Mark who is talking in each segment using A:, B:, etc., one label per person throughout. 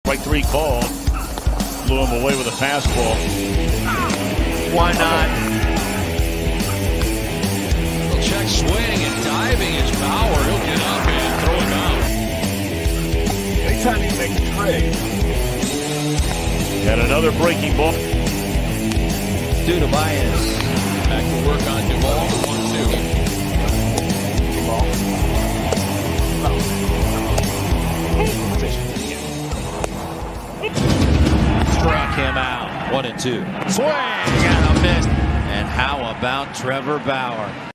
A: Strike 3 called. Blew him away with a fastball.
B: Why not?
C: Well, check swing and diving. It's Bauer. He'll get up and throw him out.
A: Anytime you make a trade. And another breaking ball.
B: Due to bias.
C: Back to work on Duvall. 1-2.
B: Struck him out. 1-2. Swing and a miss. And how about Trevor Bauer?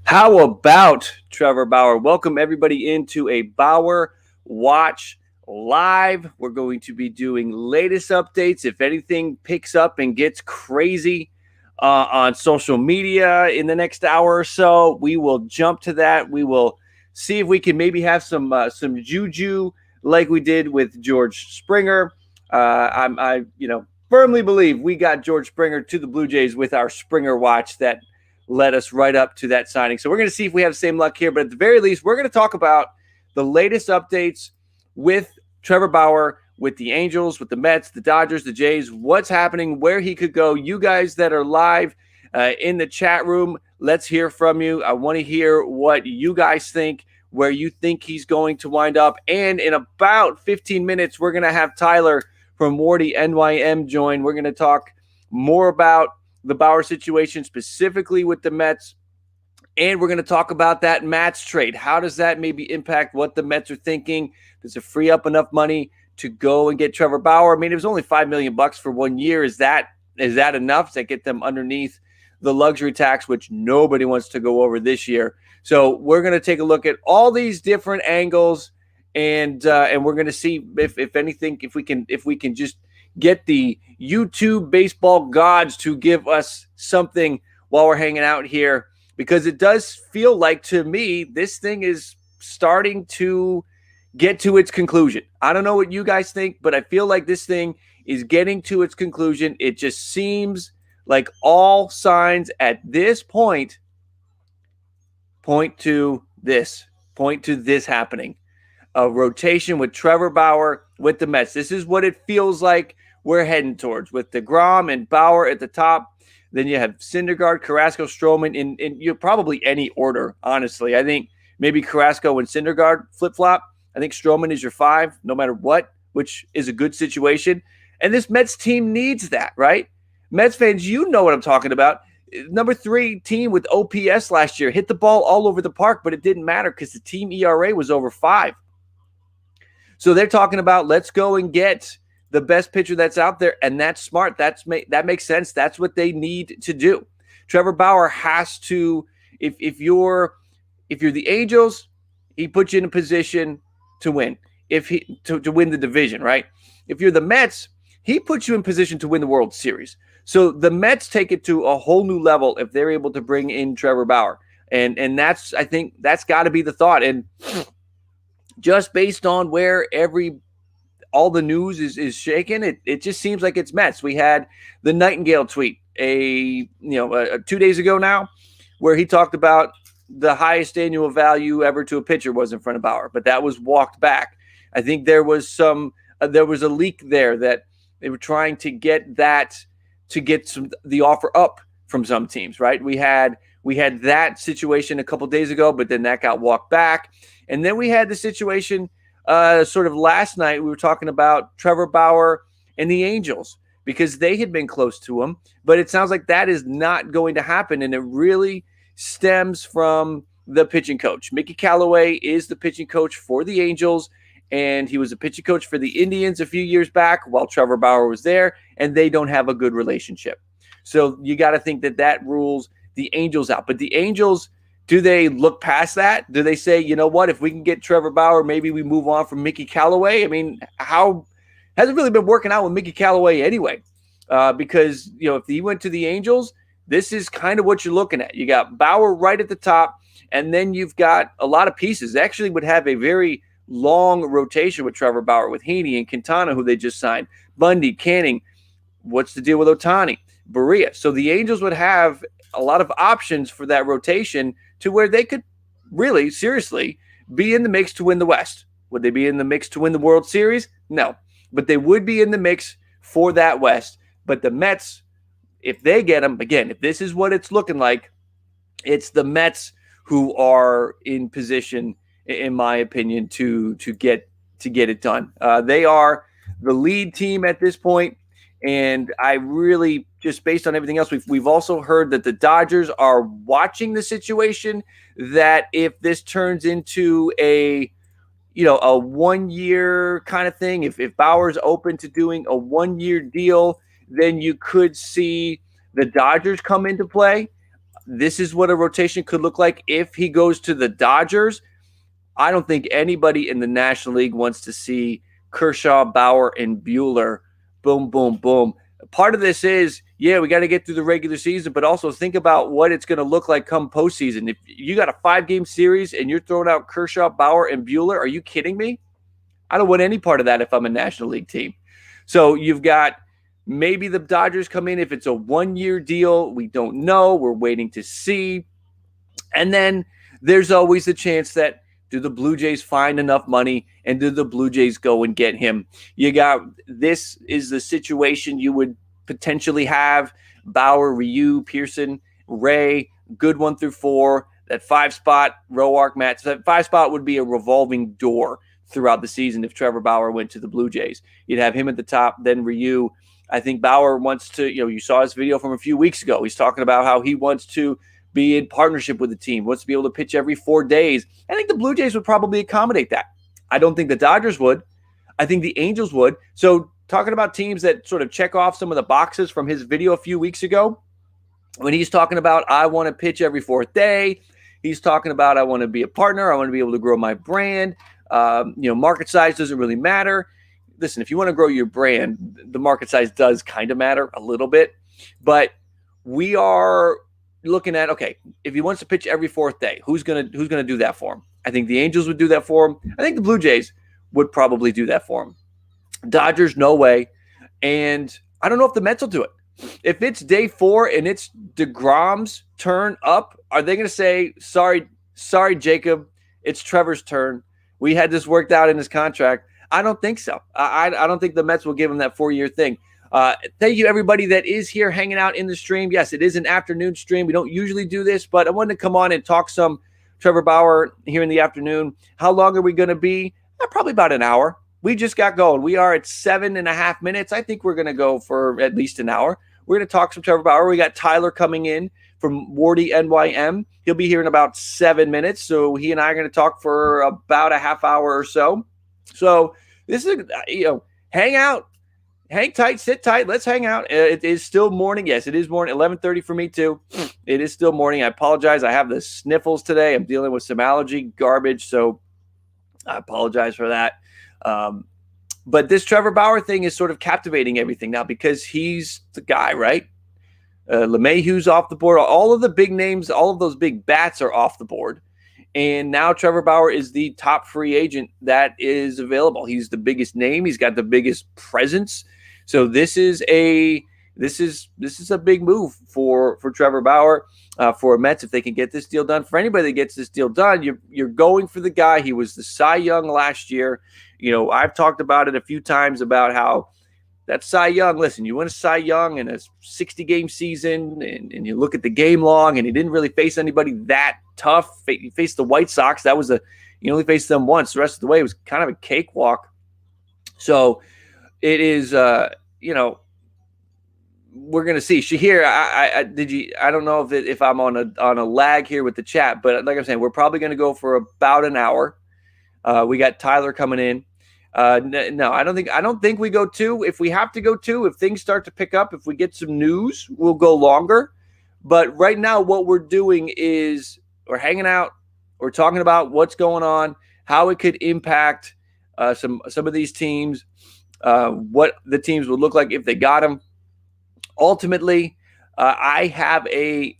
D: How about Trevor Bauer? Welcome everybody into a Bauer Watch Live. We're going to be doing latest updates. If anything picks up and gets crazy on social media in the next hour or so, we will jump to that. We will see if we can maybe have some juju like we did with George Springer. I firmly believe we got George Springer to the Blue Jays with our Springer watch that led us right up to that signing. So we're going to see if we have the same luck here. But at the very least, we're going to talk about the latest updates with Trevor Bauer, with the Angels, with the Mets, the Dodgers, the Jays, what's happening, where he could go. You guys that are live in the chat room, let's hear from you. I want to hear what you guys think, where you think he's going to wind up. And in about 15 minutes, we're going to have Tyler from Warty NYM join. We're going to talk more about the Bauer situation, specifically with the Mets. And we're going to talk about that Matz trade. How does that maybe impact what the Mets are thinking? Does it free up enough money to go and get Trevor Bauer? I mean, it was only $5 million for 1 year. Is that enough? Does that get them underneath the luxury tax, which nobody wants to go over this year? So we're going to take a look at all these different angles, and we're going to see if anything, if we can just get the YouTube baseball gods to give us something while we're hanging out here, because it does feel like, to me, this thing is starting to get to its conclusion. I don't know what you guys think, but I feel like this thing is getting to its conclusion. It just seems like all signs at this point point to this happening. A rotation with Trevor Bauer with the Mets. This is what it feels like we're heading towards, with DeGrom and Bauer at the top. Then you have Syndergaard, Carrasco, Stroman in you probably any order, honestly. I think maybe Carrasco and Syndergaard flip-flop. I think Stroman is your 5, no matter what, which is a good situation. And this Mets team needs that, right? Mets fans, you know what I'm talking about. Number 3 team with OPS last year. Hit the ball all over the park, but it didn't matter because the team ERA was over 5. So they're talking about, let's go and get the best pitcher that's out there, and that's smart. That makes sense. That's what they need to do. Trevor Bauer has to, if you're the Angels, he puts you in a position to win. To win the division, right? If you're the Mets, he puts you in position to win the World Series. So the Mets take it to a whole new level if they're able to bring in Trevor Bauer. And that's, I think that's got to be the thought. And just based on where all the news is shaken, it just seems like it's Mets. We had the Nightingale tweet 2 days ago now, where he talked about the highest annual value ever to a pitcher was in front of Bauer, but that was walked back. I think there was a leak there that they were trying to get the offer up from some teams, right? We had that situation a couple days ago, but then that got walked back. And then we had the situation sort of last night. We were talking about Trevor Bauer and the Angels because they had been close to him, but it sounds like that is not going to happen. And it really stems from the pitching coach. Mickey Callaway is the pitching coach for the Angels, and he was a pitching coach for the Indians a few years back while Trevor Bauer was there, and they don't have a good relationship. So you got to think that rules the Angels out. But the Angels, do they look past that? Do they say, you know what, if we can get Trevor Bauer, maybe we move on from Mickey Callaway? I mean, how hasn't really been working out with Mickey Callaway anyway? Because, if he went to the Angels, this is kind of what you're looking at. You got Bauer right at the top, and then you've got a lot of pieces. They actually would have a very long rotation with Trevor Bauer, with Heaney and Quintana, who they just signed, Bundy, Canning. What's the deal with Ohtani? Berea. So the Angels would have a lot of options for that rotation to where they could really, seriously, be in the mix to win the West. Would they be in the mix to win the World Series? No. but they would be in the mix for that West. But the Mets, if they get him, again, if this is what it's looking like, it's the Mets who are in position, in my opinion, to get it done. They are the lead team at this point, and I really, just based on everything else, we've also heard that the Dodgers are watching the situation, that if this turns into a 1-year kind of thing, if Bauer's open to doing a 1-year deal, then you could see the Dodgers come into play. This is what a rotation could look like if he goes to the Dodgers. I don't think anybody in the National League wants to see Kershaw, Bauer, and Buehler. Boom, boom, boom. Part of this is, we got to get through the regular season, but also think about what it's going to look like come postseason. If you got a 5-game series and you're throwing out Kershaw, Bauer, and Buehler, are you kidding me? I don't want any part of that if I'm a National League team. So you've got maybe the Dodgers come in if it's a 1-year deal. We don't know. We're waiting to see. And then there's always the chance that, do the Blue Jays find enough money, and do the Blue Jays go and get him? This is the situation you would potentially have: Bauer, Ryu, Pearson, Ray, good 1 through 4. That 5 spot, Roark, Matz. That 5 spot would be a revolving door throughout the season if Trevor Bauer went to the Blue Jays. You'd have him at the top, then Ryu. I think Bauer wants to, you saw his video from a few weeks ago. He's talking about how he wants to be in partnership with the team, wants to be able to pitch every 4 days. I think the Blue Jays would probably accommodate that. I don't think the Dodgers would. I think the Angels would. So talking about teams that sort of check off some of the boxes from his video a few weeks ago, when he's talking about, I want to pitch every 4th day, he's talking about, I want to be a partner, I want to be able to grow my brand. Market size doesn't really matter. Listen, if you want to grow your brand, the market size does kind of matter a little bit. But we are looking at, okay, if he wants to pitch every 4th day, who's gonna do that for him? I think the Angels would do that for him. I think the Blue Jays would probably do that for him. Dodgers, no way. And I don't know if the Mets will do it. If it's day 4 and it's DeGrom's turn up, are they going to say, sorry, Jacob, it's Trevor's turn? We had this worked out in his contract. I don't think so. I don't think the Mets will give him that 4-year thing. Thank you, everybody that is here hanging out in the stream. Yes, it is an afternoon stream. We don't usually do this, but I wanted to come on and talk some Trevor Bauer here in the afternoon. How long are we going to be? Probably about an hour. We just got going. We are at 7.5 minutes. I think we're going to go for at least an hour. We're going to talk some Trevor Bauer. We got Tyler coming in from Warty NYM. He'll be here in about 7 minutes. So he and I are going to talk for about a half hour or so. So this is, hang out. Hang tight, sit tight. Let's hang out. It is still morning. Yes, it is morning. 11:30 for me too. It is still morning. I apologize. I have the sniffles today. I'm dealing with some allergy garbage, so I apologize for that. But this Trevor Bauer thing is sort of captivating everything now because he's the guy, right? LeMahieu's off the board. All of the big names, all of those big bats are off the board. And now Trevor Bauer is the top free agent that is available. He's the biggest name. He's got the biggest presence. So this is a big move for Trevor Bauer, for Mets if they can get this deal done. For anybody that gets this deal done, you're going for the guy. He was the Cy Young last year. I've talked about it a few times about how that Cy Young, listen, you win a Cy Young in a 60-game season, and you look at the game log, and he didn't really face anybody that tough. He faced the White Sox. He only faced them once. The rest of the way, it was kind of a cakewalk. So it is, we're going to see. Shahir, I don't know if I'm on a lag here with the chat, but like I'm saying, we're probably going to go for about an hour. We got Tyler coming in. No, I don't think we go 2. If we have to go 2, if things start to pick up, if we get some news, we'll go longer. But right now, what we're doing is we're hanging out. We're talking about what's going on, how it could impact some of these teams, what the teams would look like if they got them. Ultimately, I have a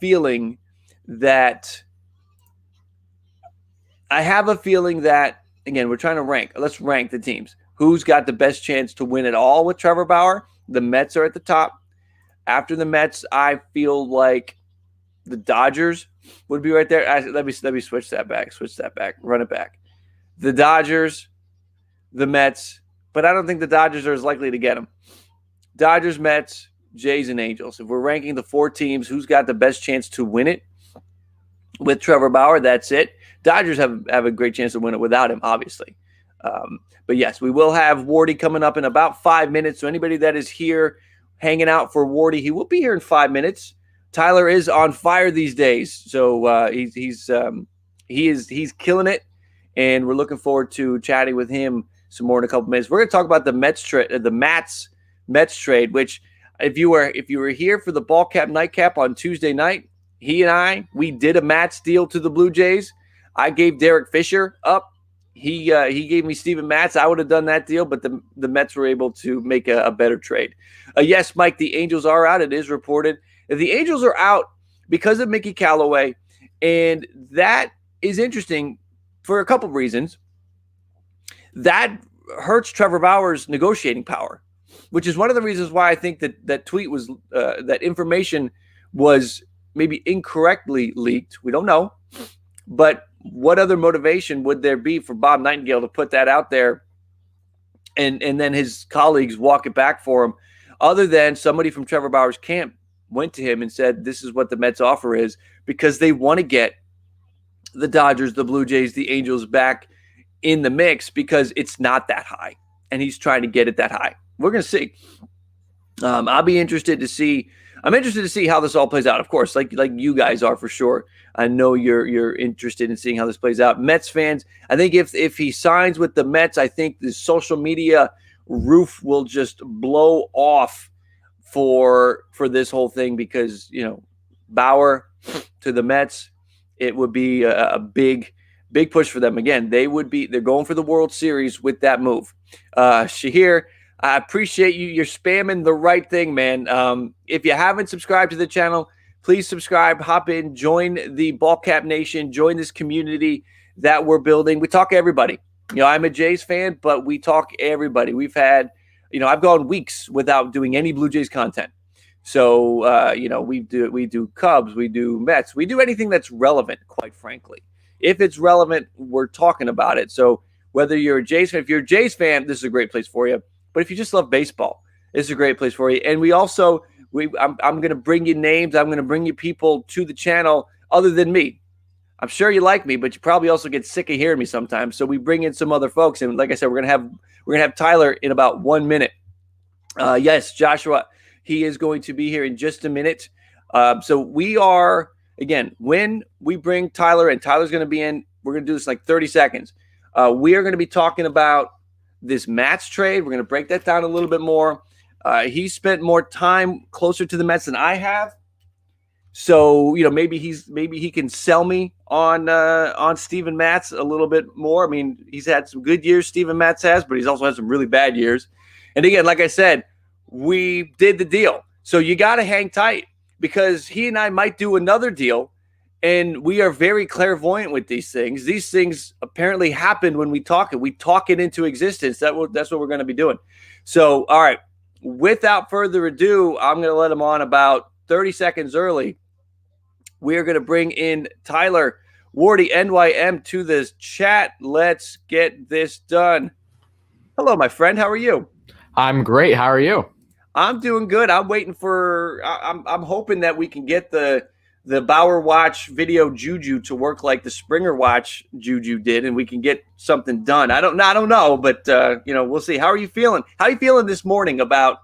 D: feeling that again, we're trying to rank. Let's rank the teams. Who's got the best chance to win it all with Trevor Bauer? The Mets are at the top. After the Mets, I feel like the Dodgers would be right there. Let me switch that back. Run it back. The Dodgers, the Mets, but I don't think the Dodgers are as likely to get him. Dodgers, Mets, Jays, and Angels. If we're ranking the 4 teams, who's got the best chance to win it with Trevor Bauer, that's it. Dodgers have a great chance to win it without him, obviously. But yes, we will have Warty coming up in about 5 minutes. So anybody that is here hanging out for Warty, he will be here in 5 minutes. Tyler is on fire these days, so he's killing it, and we're looking forward to chatting with him some more in a couple minutes. We're going to talk about the Matz trade, which if you were here for the ball cap nightcap on Tuesday night, we did a Matz deal to the Blue Jays. I gave Derek Fisher up. He gave me Steven Matz. I would have done that deal, but the Mets were able to make a better trade. Yes, Mike, the Angels are out. It is reported. The Angels are out because of Mickey Callaway, and that is interesting for a couple of reasons. That hurts Trevor Bauer's negotiating power, which is one of the reasons why I think that tweet was that information was maybe incorrectly leaked. We don't know, but what other motivation would there be for Bob Nightingale to put that out there and then his colleagues walk it back for him, other than somebody from Trevor Bauer's camp went to him and said, this is what the Mets offer is, because they want to get the Dodgers, the Blue Jays, the Angels back in the mix because it's not that high, and he's trying to get it that high. We're going to see. I'll be interested to see. I'm interested to see how this all plays out. Of course, like you guys are for sure. I know you're interested in seeing how this plays out. Mets fans, I think if he signs with the Mets, I think the social media roof will just blow off for this whole thing, because Bauer to the Mets, it would be a big push for them. Again, they're going for the World Series with that move. Shahir, I appreciate you. You're spamming the right thing, man. If you haven't subscribed to the channel, please subscribe, hop in, join the Ballcap Nation, join this community that we're building. We talk to everybody. I'm a Jays fan, but we talk everybody. We've had, I've gone weeks without doing any Blue Jays content. So, we do Cubs, we do Mets, we do anything that's relevant, quite frankly. If it's relevant, we're talking about it. So whether you're a Jays fan, if you're a Jays fan, this is a great place for you. But if you just love baseball, this is a great place for you. And we also, I'm going to bring you names. I'm going to bring you people to the channel other than me. I'm sure you like me, but you probably also get sick of hearing me sometimes. So we bring in some other folks. And like I said, we're going to have Tyler in about 1 minute. Yes, Joshua, he is going to be here in just a minute. So we are, again, when we bring Tyler in, Tyler's going to be in. We're going to do this in like 30 seconds. We are going to be talking about this Matz trade. We're going to break that down a little bit more. He spent more time closer to the Mets than I have. So, maybe he can sell me on Steven Matz a little bit more. I mean, he's had some good years, Steven Matz has, but he's also had some really bad years. And again, like I said, we did the deal. So you got to hang tight, because he and I might do another deal. And we are very clairvoyant with these things. These things apparently happen when we talk it. We talk it into existence. That's what we're going to be doing. So, all right, without further ado, I'm going to let him on about 30 seconds early. We are going to bring in Tyler, Warty NYM, to this chat. Let's get this done. Hello, my friend. How are you?
E: I'm great. How are you?
D: I'm doing good. I'm waiting for. I'm hoping that we can get the Bauer Watch video juju to work like the Springer Watch juju did, and we can get something done. I don't know, but we'll see. How are you feeling? How are you feeling this morning about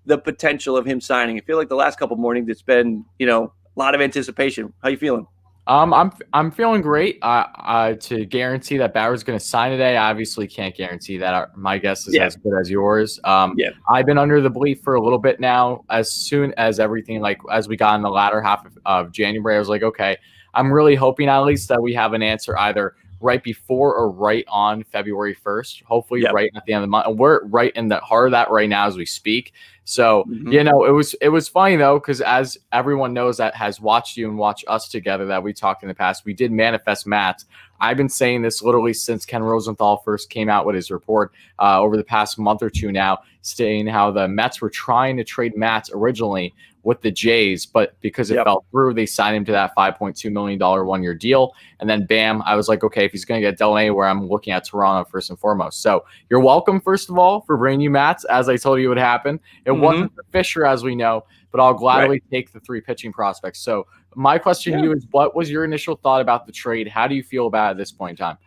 D: the potential of him signing? I feel like the last couple mornings it's been, a lot of anticipation. How you feeling?
E: I'm feeling great. To guarantee that Bauer's going to sign today, I obviously can't guarantee that. My guess is as good as yours. I've been under the belief for a little bit now. As soon as everything, as we got in the latter half of January, I was like, okay, I'm really hoping at least that we have an answer either right before or right on February 1st. Hopefully right at the end of the month. And we're right in the heart of that right now as we speak. So, it was funny though, because as everyone knows that has watched you and watched us together that we talked in the past, we did manifest Matz. I've been saying this literally since Ken Rosenthal first came out with his report over the past month or two now, saying how the Mets were trying to trade Matz originally with the Jays, but because it fell through, they signed him to that $5.2 million 1-year deal. And then bam, I was like, okay, if he's going to get dealt anywhere, I'm looking at Toronto first and foremost. So you're welcome, first of all, for bringing you Matz, as I told you would happen. It wasn't for Fisher, as we know, but I'll gladly take the 3 pitching prospects. So my question to you is, what was your initial thought about the trade? How do you feel about it at this point in time?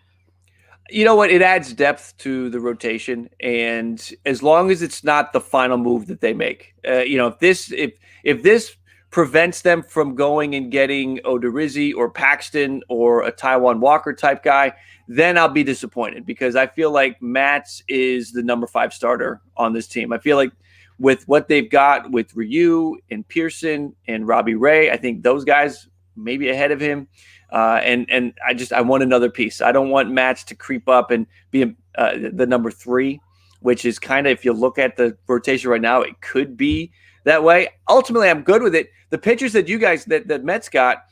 D: You know what? It adds depth to the rotation, and as long as it's not the final move that they make, if this prevents them from going and getting Odorizzi or Paxton or a Taijuan Walker type guy, then I'll be disappointed, because I feel like Matz is the number 5 starter on this team. I feel like with what they've got with Ryu and Pearson and Robbie Ray, I think those guys may be ahead of him. And I want another piece. I don't want Matz to creep up and be the number 3, which is kind of, if you look at the rotation right now, it could be that way. Ultimately, I'm good with it. The pitchers that you guys, that Mets got,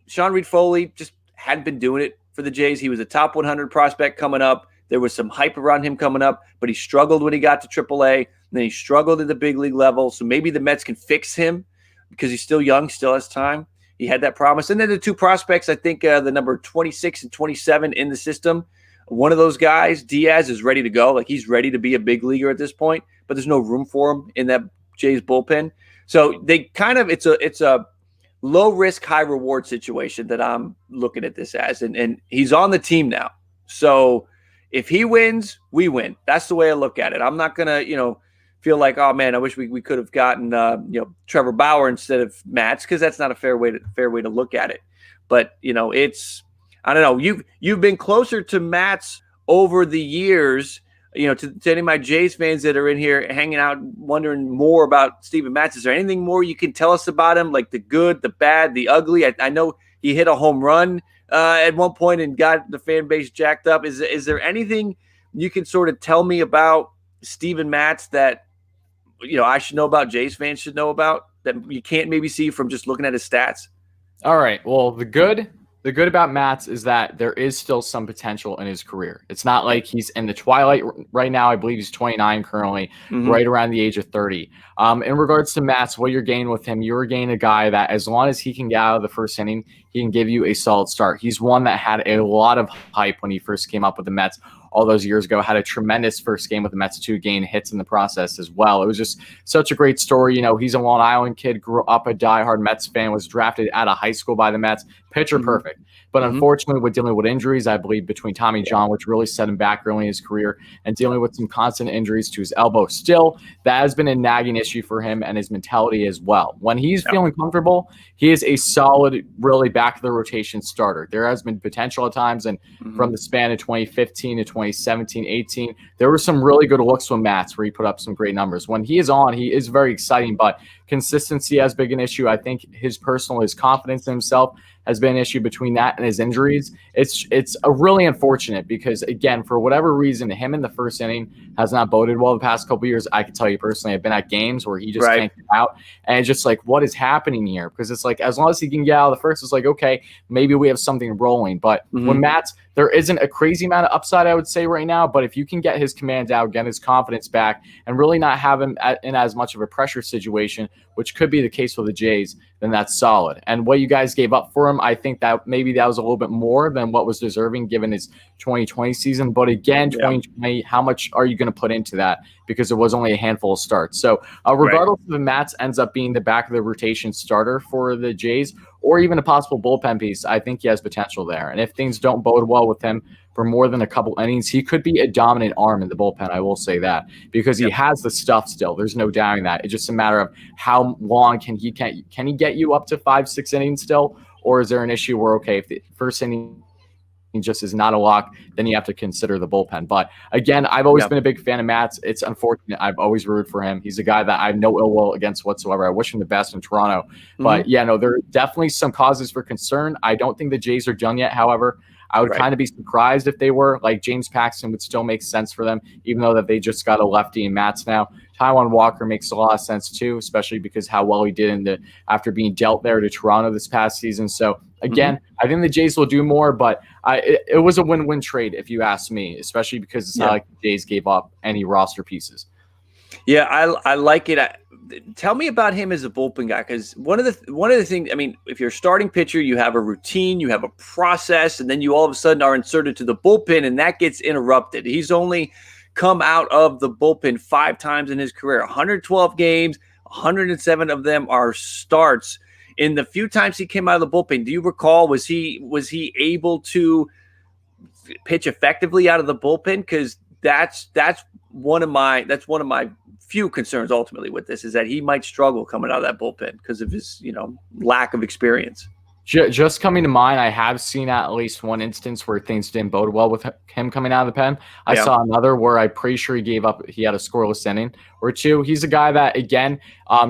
D: Sean Reed-Foley just hadn't been doing it for the Jays. He was a top 100 prospect coming up. There was some hype around him coming up, but he struggled when he got to AAA. And then he struggled at the big league level. So maybe the Mets can fix him because he's still young, still has time. He had that promise. And then the 2 prospects, I think the number 26 and 27 in the system, one of those guys, Diaz, is ready to go. Like, he's ready to be a big leaguer at this point, but there's no room for him in that Jays bullpen. So they kind of, it's a low risk, high reward situation that I'm looking at this as. And he's on the team now. So if he wins, we win. That's the way I look at it. I'm not going to, feel like, oh man, I wish we could have gotten Trevor Bauer instead of Matz, because that's not a fair way to look at it. But it's, I don't know. You've been closer to Matz over the years. To any of my Jays fans that are in here hanging out, wondering more about Steven Matz. Is there anything more you can tell us about him, like the good, the bad, the ugly? I know he hit a home run at one point and got the fan base jacked up. Is there anything you can sort of tell me about Steven Matz that I should know about, Jays fans should know about, that you can't maybe see from just looking at his stats?
E: All right. Well, the good about Matz is that there is still some potential in his career. It's not like he's in the twilight right now. I believe he's 29 currently, right around the age of 30. In regards to Matz, what you're gaining with him, you're gaining a guy that, as long as he can get out of the first inning, he can give you a solid start. He's one that had a lot of hype when he first came up with the Mets all those years ago, had a tremendous first game with the Mets, 2 gain hits in the process as well. It was just such a great story. He's a Long Island kid, grew up a diehard Mets fan, was drafted out of high school by the Mets, pitcher perfect. But unfortunately, with dealing with injuries, I believe between Tommy John, which really set him back early in his career, and dealing with some constant injuries to his elbow, still, that has been a nagging issue for him and his mentality as well. When he's feeling comfortable, he is a solid, really back of the rotation starter. There has been potential at times, and from the span of 2015 to 2017, 18, there were some really good looks from Matz where he put up some great numbers. When he is on, he is very exciting, but consistency has been an issue. I think his confidence in himself has been an issue between that and his injuries. It's a really unfortunate, because, again, for whatever reason, him in the first inning has not boded well the past couple of years. I can tell you personally, I've been at games where he just can't get out, and it's just like, what is happening here? Because it's like, as long as he can get out of the first, it's like, okay, maybe we have something rolling. But when Matz, there isn't a crazy amount of upside, I would say, right now. But if you can get his command out, get his confidence back, and really not have him in as much of a pressure situation, which could be the case with the Jays, then that's solid. And what you guys gave up for him, I think that maybe that was a little bit more than what was deserving given his 2020 season. But again, 2020, how much are you going to put into that? Because it was only a handful of starts. So regardless if Matz ends up being the back of the rotation starter for the Jays, or even a possible bullpen piece, I think he has potential there. And if things don't bode well with him for more than a couple innings, he could be a dominant arm in the bullpen. I will say that, because he has the stuff still. There's no doubting that. It's just a matter of how long can he get you up to 5-6 innings still, or is there an issue where, okay, if the first inning just is not a lock, then you have to consider the bullpen. But again, I've always been a big fan of Matz. It's unfortunate. I've always rooted for him. He's a guy that I have no ill will against whatsoever. I wish him the best in Toronto. But there are definitely some causes for concern. I don't think the Jays are done yet, however. I would kind of be surprised if they were. Like, James Paxton would still make sense for them, even though that they just got a lefty in Matz now. Taijuan Walker makes a lot of sense too, especially because how well he did after being dealt there to Toronto this past season. So Again, I think the Jays will do more, but it was a win-win trade if you ask me, especially because it's not like the Jays gave up any roster pieces.
D: Yeah, I like it. Tell me about him as a bullpen guy, because one of the things, I mean, if you're a starting pitcher, you have a routine, you have a process, and then you all of a sudden are inserted to the bullpen, and that gets interrupted. He's only come out of the bullpen 5 times in his career, 112 games, 107 of them are starts. In the few times he came out of the bullpen, do you recall, was he able to pitch effectively out of the bullpen? Because that's one of my few concerns ultimately with this, is that he might struggle coming out of that bullpen because of his, lack of experience.
E: Just coming to mind, I have seen at least one instance where things didn't bode well with him coming out of the pen. I saw another where I'm pretty sure he had a scoreless inning or 2. He's a guy that, again,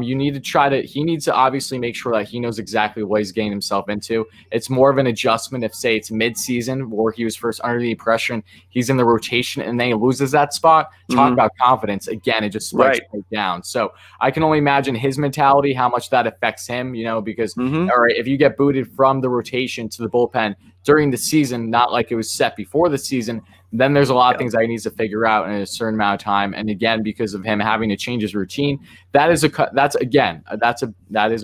E: he needs to obviously make sure that he knows exactly what he's getting himself into. It's more of an adjustment if, say, it's mid-season where he was first under the impression he's in the rotation and then he loses that spot. Talk about confidence. Again, it just spikes right down. So I can only imagine his mentality, how much that affects him, because, all right, if you get booted from the rotation to the bullpen during the season, not like it was set before the season, then there's a lot of things that he needs to figure out in a certain amount of time. And again, because of him having to change his routine, that is a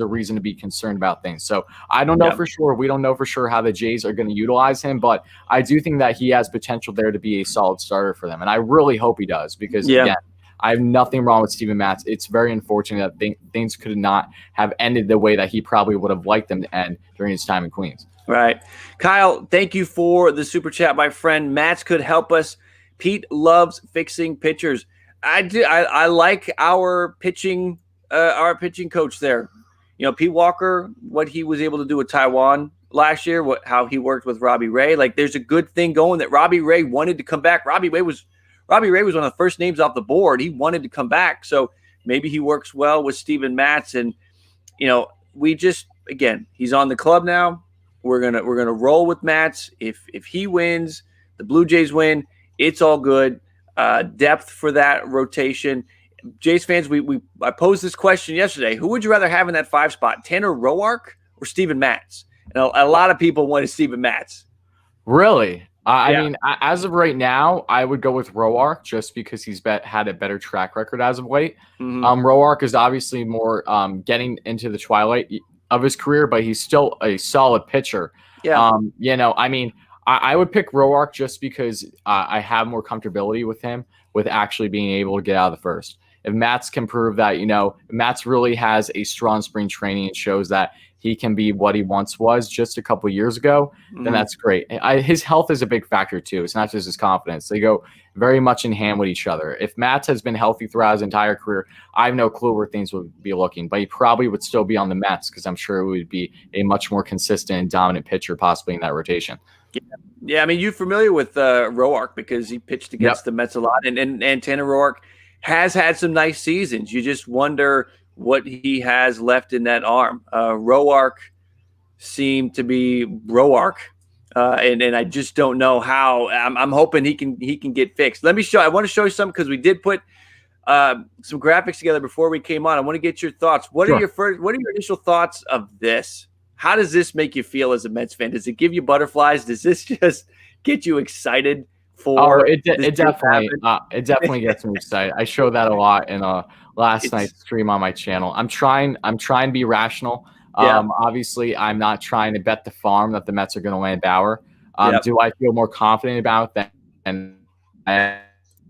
E: reason to be concerned about things. So I don't know for sure. We don't know for sure how the Jays are going to utilize him, but I do think that he has potential there to be a solid starter for them. And I really hope he does, because again, I have nothing wrong with Steven Matz. It's very unfortunate that things could not have ended the way that he probably would have liked them to end during his time in Queens.
D: Right. Kyle, thank you for the super chat, my friend. Matz could help us. Pete loves fixing pitchers. I do. I like our pitching coach there. Pete Walker, what he was able to do with Taiwan last year, how he worked with Robbie Ray. Like, there's a good thing going that Robbie Ray wanted to come back. Robbie Ray was one of the first names off the board. He wanted to come back. So maybe he works well with Steven Matz. And, again, he's on the club now. We're gonna roll with Matz. If he wins, the Blue Jays win, it's all good. Depth for that rotation. Jays fans, I posed this question yesterday. Who would you rather have in that 5 spot, Tanner Roark or Steven Matz? And a lot of people wanted Steven Matz.
E: Really? I mean, as of right now, I would go with Roark just because he's had a better track record as of late. Roark is obviously more getting into the twilight of his career, but he's still a solid pitcher. I mean, I would pick Roark just because I have more comfortability with him with actually being able to get out of the first. If Matz can prove that, Matz really has a strong spring training and shows that he can be what he once was just a couple of years ago, then that's great. His health is a big factor too. It's not just his confidence. They go very much in hand with each other. If Matz has been healthy throughout his entire career, I have no clue where things would be looking, but he probably would still be on the Mets because I'm sure it would be a much more consistent and dominant pitcher possibly in that rotation.
D: Yeah, I mean, you're familiar with Roark because he pitched against the Mets a lot, and Tanner Roark has had some nice seasons. You just wonder what he has left in that arm. Roark seemed to be Roark, and I just don't know how. I'm hoping he can get fixed. I want to show you something because we did put some graphics together before we came on. I want to get your thoughts. What are your initial thoughts of this? How does this make you feel as a Mets fan? Does it give you butterflies? Does this just get you excited for?
E: It definitely gets me excited. I show that a lot in last night's stream on my channel. I'm trying to be rational. Obviously, I'm not trying to bet the farm that the Mets are going to land Bauer. Do I feel more confident about that than I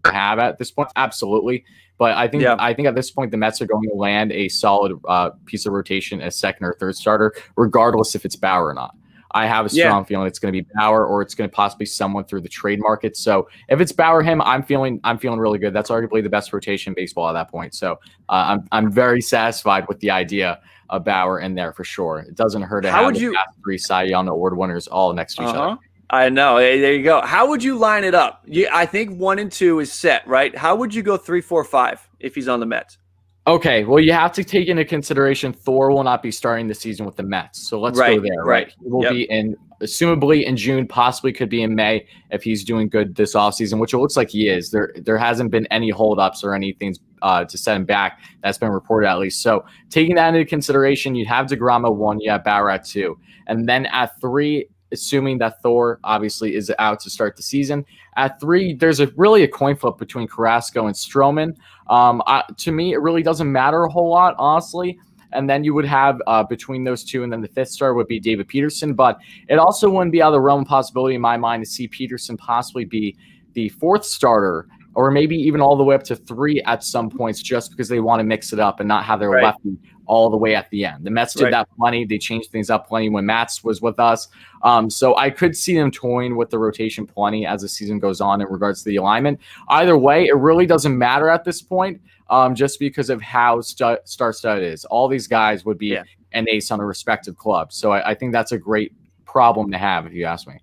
E: have at this point? Absolutely. But I think at this point, the Mets are going to land a solid piece of rotation as second or third starter, regardless if it's Bauer or not. I have a strong feeling it's going to be Bauer or it's going to possibly someone through the trade market. So if it's Bauer, I'm feeling really good. That's arguably the best rotation in baseball at that point. So I'm very satisfied with the idea of Bauer in there for sure. It doesn't hurt to have the past 3 Cy Young Award winners all next to each other.
D: I know. Hey, there you go. How would you line it up? I think 1 and 2 is set, right? How would you go 3, 4, 5 if he's on the Mets?
E: Okay, well, you have to take into consideration Thor will not be starting the season with the Mets. So let's go there, right? He will be assumably in June, possibly could be in May if he's doing good this offseason, which it looks like he is. There hasn't been any holdups or anything to set him back. That's been reported at least. So taking that into consideration, you'd have DeGrom at 1, you have Bauer at 2. And then at 3, assuming that Thor obviously is out to start the season. At 3, there's really a coin flip between Carrasco and Stroman. To me, it really doesn't matter a whole lot, honestly. And then you would have between those two, and then the 5th starter would be David Peterson. But it also wouldn't be out of the realm of possibility in my mind to see Peterson possibly be the 4th starter, or maybe even all the way up to 3 at some points, just because they want to mix it up and not have their lefty all the way at the end. The Mets did that plenty. They changed things up plenty when Matz was with us. So I could see them toying with the rotation plenty as the season goes on in regards to the alignment. Either way, it really doesn't matter at this point, just because of how star-studded it is. All these guys would be an ace on a respective club. So I think that's a great problem to have, if you ask me.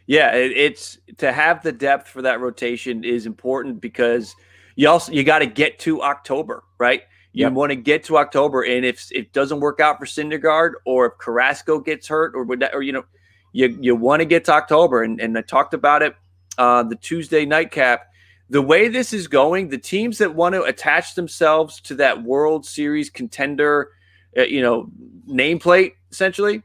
D: Yeah, it's to have the depth for that rotation is important, because you got to get to October, right? You want to get to October, and if it doesn't work out for Syndergaard, or if Carrasco gets hurt, you want to get to October. And I talked about it the Tuesday nightcap. The way this is going, the teams that want to attach themselves to that World Series contender, nameplate, essentially,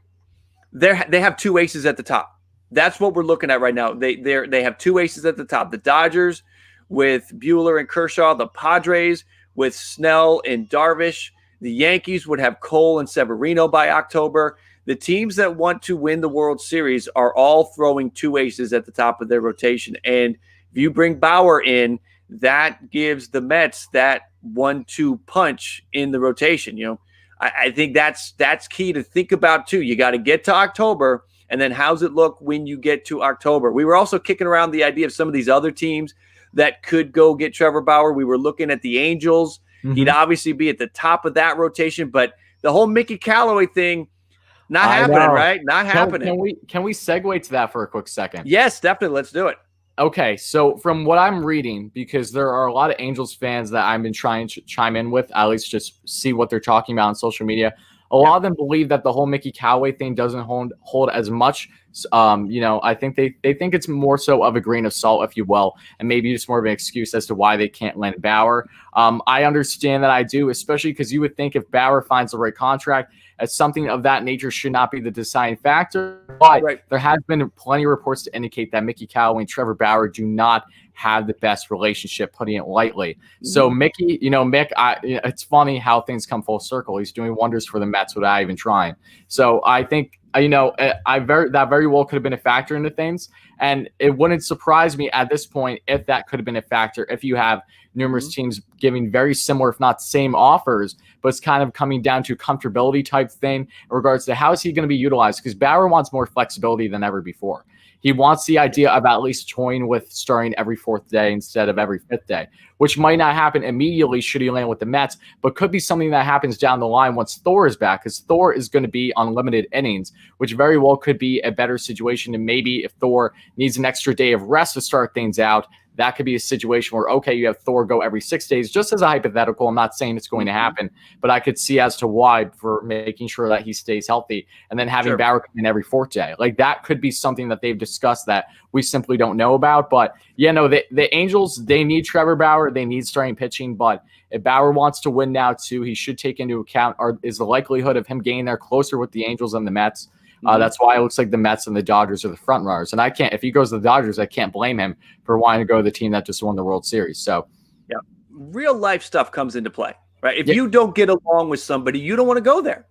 D: they have 2 aces at the top. That's what we're looking at right now. They have 2 aces at the top. The Dodgers with Buehler and Kershaw, the Padres with Snell and Darvish. The Yankees would have Cole and Severino by October. The teams that want to win the World Series are all throwing 2 aces at the top of their rotation. And if you bring Bauer in, that gives the Mets that 1-2 punch in the rotation. I think that's key to think about too. You got to get to October. And then how's it look when you get to October? We were also kicking around the idea of some of these other teams that could go get Trevor Bauer. We were looking at the Angels. He'd obviously be at the top of that rotation. But the whole Mickey Callaway thing, not happening, right? Not happening.
E: Can we segue to that for a quick second?
D: Yes, definitely. Let's do it.
E: Okay, so from what I'm reading, because there are a lot of Angels fans that I've been trying to chime in with, at least just see what they're talking about on social media. A lot of them believe that the whole Mickey Callaway thing doesn't hold as much. I think they think it's more so of a grain of salt, if you will, and maybe just more of an excuse as to why they can't land Bauer. I understand that, I do, especially because you would think if Bauer finds the right contract, as something of that nature should not be the deciding factor. But there has been plenty of reports to indicate that Mickey Callaway and Trevor Bauer do not have the best relationship, putting it lightly. So Mickey, Mick, it's funny how things come full circle. He's doing wonders for the Mets without even trying. So I think, that very well could have been a factor into things. And it wouldn't surprise me at this point if that could have been a factor, if you have numerous teams giving very similar, if not same offers, but it's kind of coming down to comfortability type thing in regards to how is he going to be utilized, because Bauer wants more flexibility than ever before. He wants the idea of at least toying with starting every 4th day instead of every 5th day, which might not happen immediately should he land with the Mets, but could be something that happens down the line once Thor is back, because Thor is going to be on limited innings, which very well could be a better situation. And maybe if Thor needs an extra day of rest to start things out, that could be a situation where, okay, you have Thor go every 6 days, just as a hypothetical. I'm not saying it's going to happen, but I could see as to why, for making sure that he stays healthy, and then having Bauer come in every 4th day. Like, that could be something that they've discussed that we simply don't know about. But the Angels, they need Trevor Bauer. They need starting pitching. But if Bauer wants to win now too, he should take into account is the likelihood of him getting there closer with the Angels than the Mets. That's why it looks like the Mets and the Dodgers are the front runners. And if he goes to the Dodgers, I can't blame him for wanting to go to the team that just won the World Series. So,
D: real life stuff comes into play, right? If you don't get along with somebody, you don't want to go there.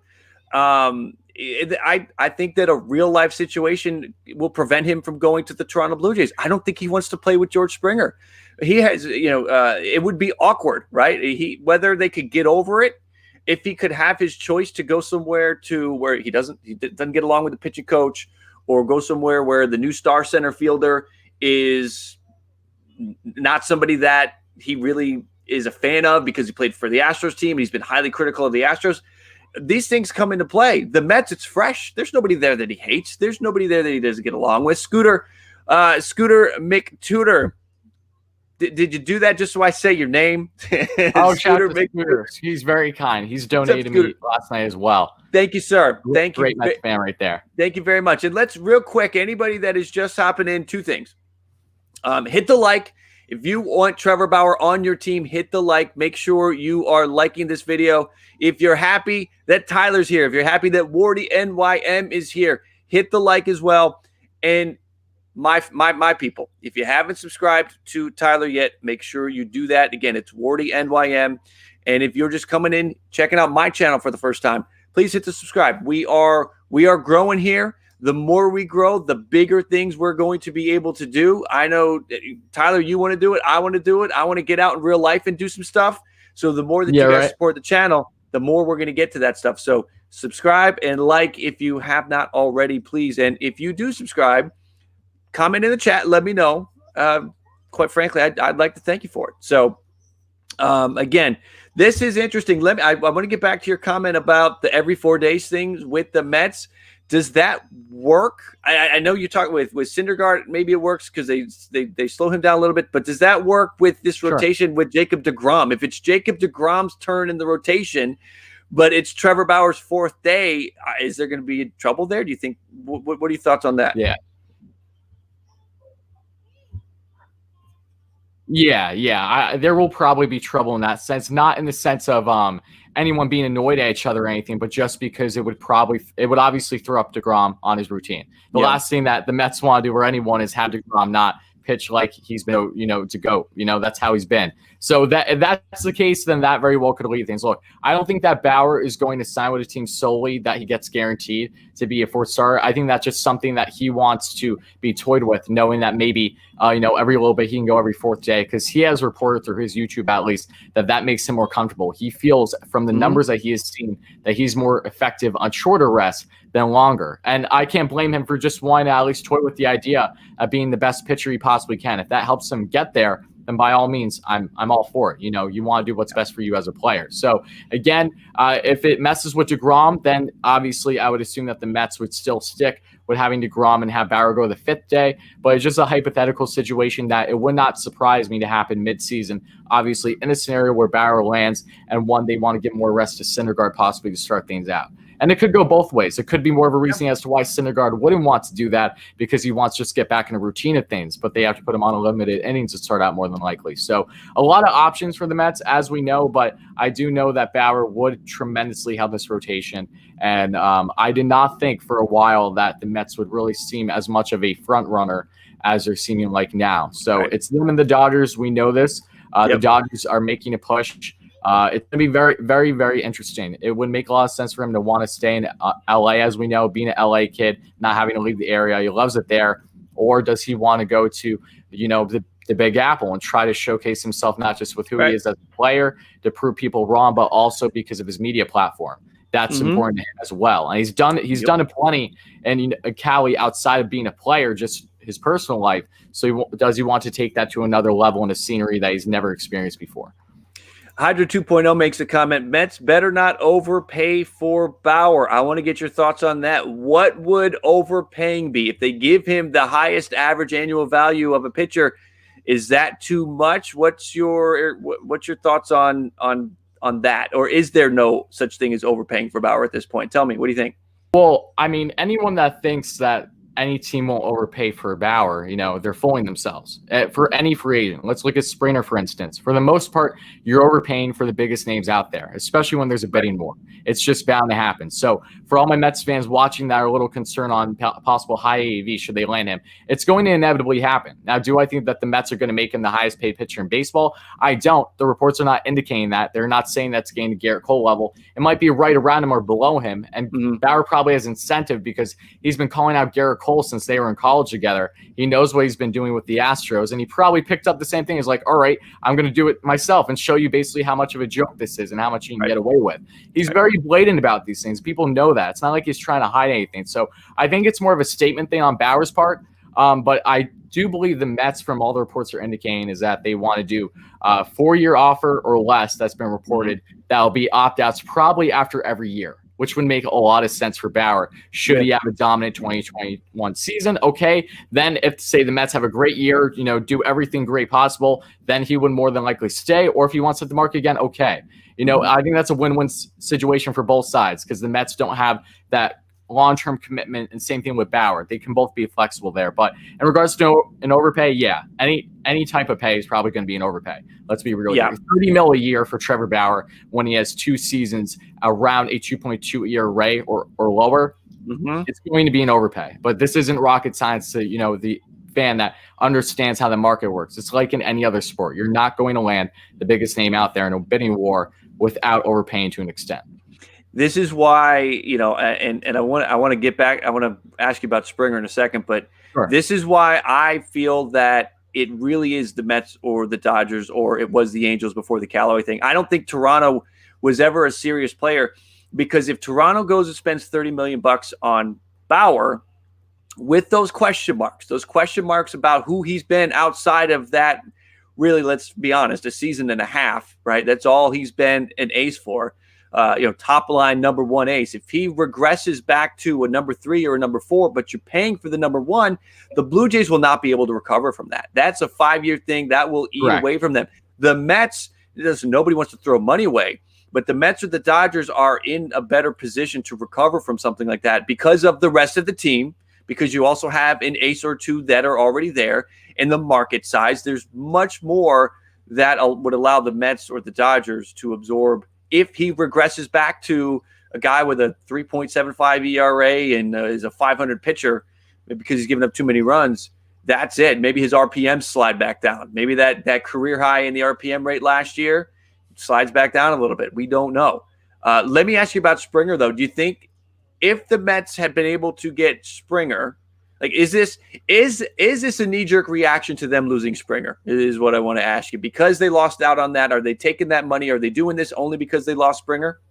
D: I think that a real life situation will prevent him from going to the Toronto Blue Jays. I don't think he wants to play with George Springer. He has, it would be awkward, right? Whether they could get over it, if he could have his choice to go somewhere to where he doesn't get along with the pitching coach, or go somewhere where the new star center fielder is not somebody that he really is a fan of because he played for the Astros team and he's been highly critical of the Astros. These things come into play. The Mets, it's fresh. There's nobody there that he hates. There's nobody there that he doesn't get along with. Scooter McTutor. Did you do that just so I say your name?
E: Oh, Scooter. He's very kind. He's donated me last night as well.
D: Thank you, sir. Thank you.
E: Great Mets fan right there.
D: Thank you very much. And let's real quick, anybody that is just hopping in, two things. Hit the like. If you want Trevor Bauer on your team, hit the like. Make sure you are liking this video. If you're happy that Tyler's here, if you're happy that Warty NYM is here, hit the like as well. And my people, if you haven't subscribed to Tyler yet, make sure you do that. Again, it's Warty NYM. And if you're just coming in, checking out my channel for the first time, please hit the subscribe. We are growing here. The more we grow, the bigger things we're going to be able to do. I know, Tyler, you want to do it. I want to do it. I want to get out in real life and do some stuff. So the more that you guys support the channel, the more we're going to get to that stuff. So subscribe and like if you have not already, please. And if you do subscribe, comment in the chat. Let me know. Quite frankly, I'd like to thank you for it. So again, this is interesting. I want to get back to your comment about the every 4 days things with the Mets. Does that work? I know you talk with Syndergaard. Maybe it works because they slow him down a little bit. But does that work with this rotation with Jacob deGrom? If it's Jacob deGrom's turn in the rotation, but it's Trevor Bauer's 4th day, is there going to be trouble there? Do you think? What are your thoughts on that?
E: Yeah. There will probably be trouble in that sense, not in the sense of anyone being annoyed at each other or anything, but just because it would obviously throw up deGrom on his routine. The last thing that the Mets want to do, or anyone, is have deGrom not pitch like he's been, to go. That's how he's been. So if that's the case, then that very well could lead things. Look, I don't think that Bauer is going to sign with a team solely that he gets guaranteed to be a 4th starter. I think that's just something that he wants to be toyed with, knowing that maybe, every little bit he can go every 4th day, because he has reported through his YouTube at least that makes him more comfortable. He feels from the numbers that he has seen that he's more effective on shorter rests than longer. And I can't blame him for just wanting to at least toy with the idea of being the best pitcher he possibly can. If that helps him get there, then by all means, I'm all for it. You want to do what's best for you as a player. So again, if it messes with deGrom, then obviously I would assume that the Mets would still stick with having deGrom and have Bauer go the 5th day. But it's just a hypothetical situation that it would not surprise me to happen midseason. Obviously, in a scenario where Bauer lands and they want to get more rest to Syndergaard possibly to start things out. And it could go both ways. It could be more of a reason as to why Syndergaard wouldn't want to do that, because he wants to just get back in a routine of things, but they have to put him on a limited innings to start out more than likely. So a lot of options for the Mets, as we know, but I do know that Bauer would tremendously help this rotation. And I did not think for a while that the Mets would really seem as much of a front runner as they're seeming like now. So it's them and the Dodgers. We know this. The Dodgers are making a push. It's going to be very, very, very interesting. It would make a lot of sense for him to want to stay in L.A., as we know, being an L.A. kid, not having to leave the area. He loves it there. Or does he want to go to, the Big Apple and try to showcase himself, not just with who he is as a player, to prove people wrong, but also because of his media platform. That's important to him as well. And he's done it plenty. And Cali, outside of being a player, just his personal life. So does he want to take that to another level in a scenery that he's never experienced before?
D: Hydra 2.0 makes a comment. Mets better not overpay for Bauer. I want to get your thoughts on that. What would overpaying be? If they give him the highest average annual value of a pitcher, is that too much? What's your thoughts on that? Or is there no such thing as overpaying for Bauer at this point? Tell me, what do you think?
E: Well, I mean, anyone that thinks that any team won't overpay for Bauer, they're fooling themselves. For any free agent, let's look at Springer, for instance. For the most part, you're overpaying for the biggest names out there, especially when there's a bidding war. It's just bound to happen. So for all my Mets fans watching that are a little concerned on possible high AAV should they land him, it's going to inevitably happen. Now, do I think that the Mets are going to make him the highest paid pitcher in baseball? I don't. The reports are not indicating that. They're not saying that's getting to Garrett Cole level. It might be right around him or below him. And Bauer probably has incentive because he's been calling out Garrett Cole since they were in college together. He knows what he's been doing with the Astros, and he probably picked up the same thing. He's like, all right, I'm going to do it myself and show you basically how much of a joke this is and how much you can get away with. He's very blatant about these things. People know that. It's not like he's trying to hide anything. So I think it's more of a statement thing on Bauer's part. But I do believe the Mets, from all the reports are indicating, is that they want to do a 4-year offer or less. That's been reported. That'll be opt-outs probably after every year. which would make a lot of sense for Bauer. Should he have a dominant 2021 season? Okay. Then if, say, the Mets have a great year, do everything great possible, then he would more than likely stay. Or if he wants to hit the market again, okay. I think that's a win-win situation for both sides because the Mets don't have that long-term commitment, and same thing with Bauer. They can both be flexible there. But in regards to an overpay, yeah, any type of pay is probably going to be an overpay. Let's be real. Yeah. $30 million a year for Trevor Bauer when he has 2 seasons around a 2.2 ERA or lower. It's going to be an overpay. But this isn't rocket science to the fan that understands how the market works. It's like in any other sport. You're not going to land the biggest name out there in a bidding war without overpaying to an extent.
D: This is why, and I want to get back. I want to ask you about Springer in a second, but sure. This is why I feel that it really is the Mets or the Dodgers, or it was the Angels before the Callaway thing. I don't think Toronto was ever a serious player, because if Toronto goes and spends $30 million on Bauer with those question marks about who he's been outside of that, really, let's be honest, a season and a half, right? That's all he's been an ace for. Top line number 1 ace. If he regresses back to a number 3 or a number 4, but you're paying for the number 1, the Blue Jays will not be able to recover from that. That's a 5-year thing that will eat away from them. The Mets, nobody wants to throw money away, but the Mets or the Dodgers are in a better position to recover from something like that because of the rest of the team, because you also have an ace or 2 that are already there, and the market size. There's much more that would allow the Mets or the Dodgers to absorb if he regresses back to a guy with a 3.75 ERA and is a 500 pitcher because he's given up too many runs. That's it. Maybe his RPMs slide back down. Maybe that career high in the RPM rate last year slides back down a little bit. We don't know. Let me ask you about Springer, though. Do you think if the Mets had been able to get Springer, like, is this a knee-jerk reaction to them losing Springer? Is what I want to ask you. Because they lost out on that, are they taking that money? Are they doing this only because they lost Springer?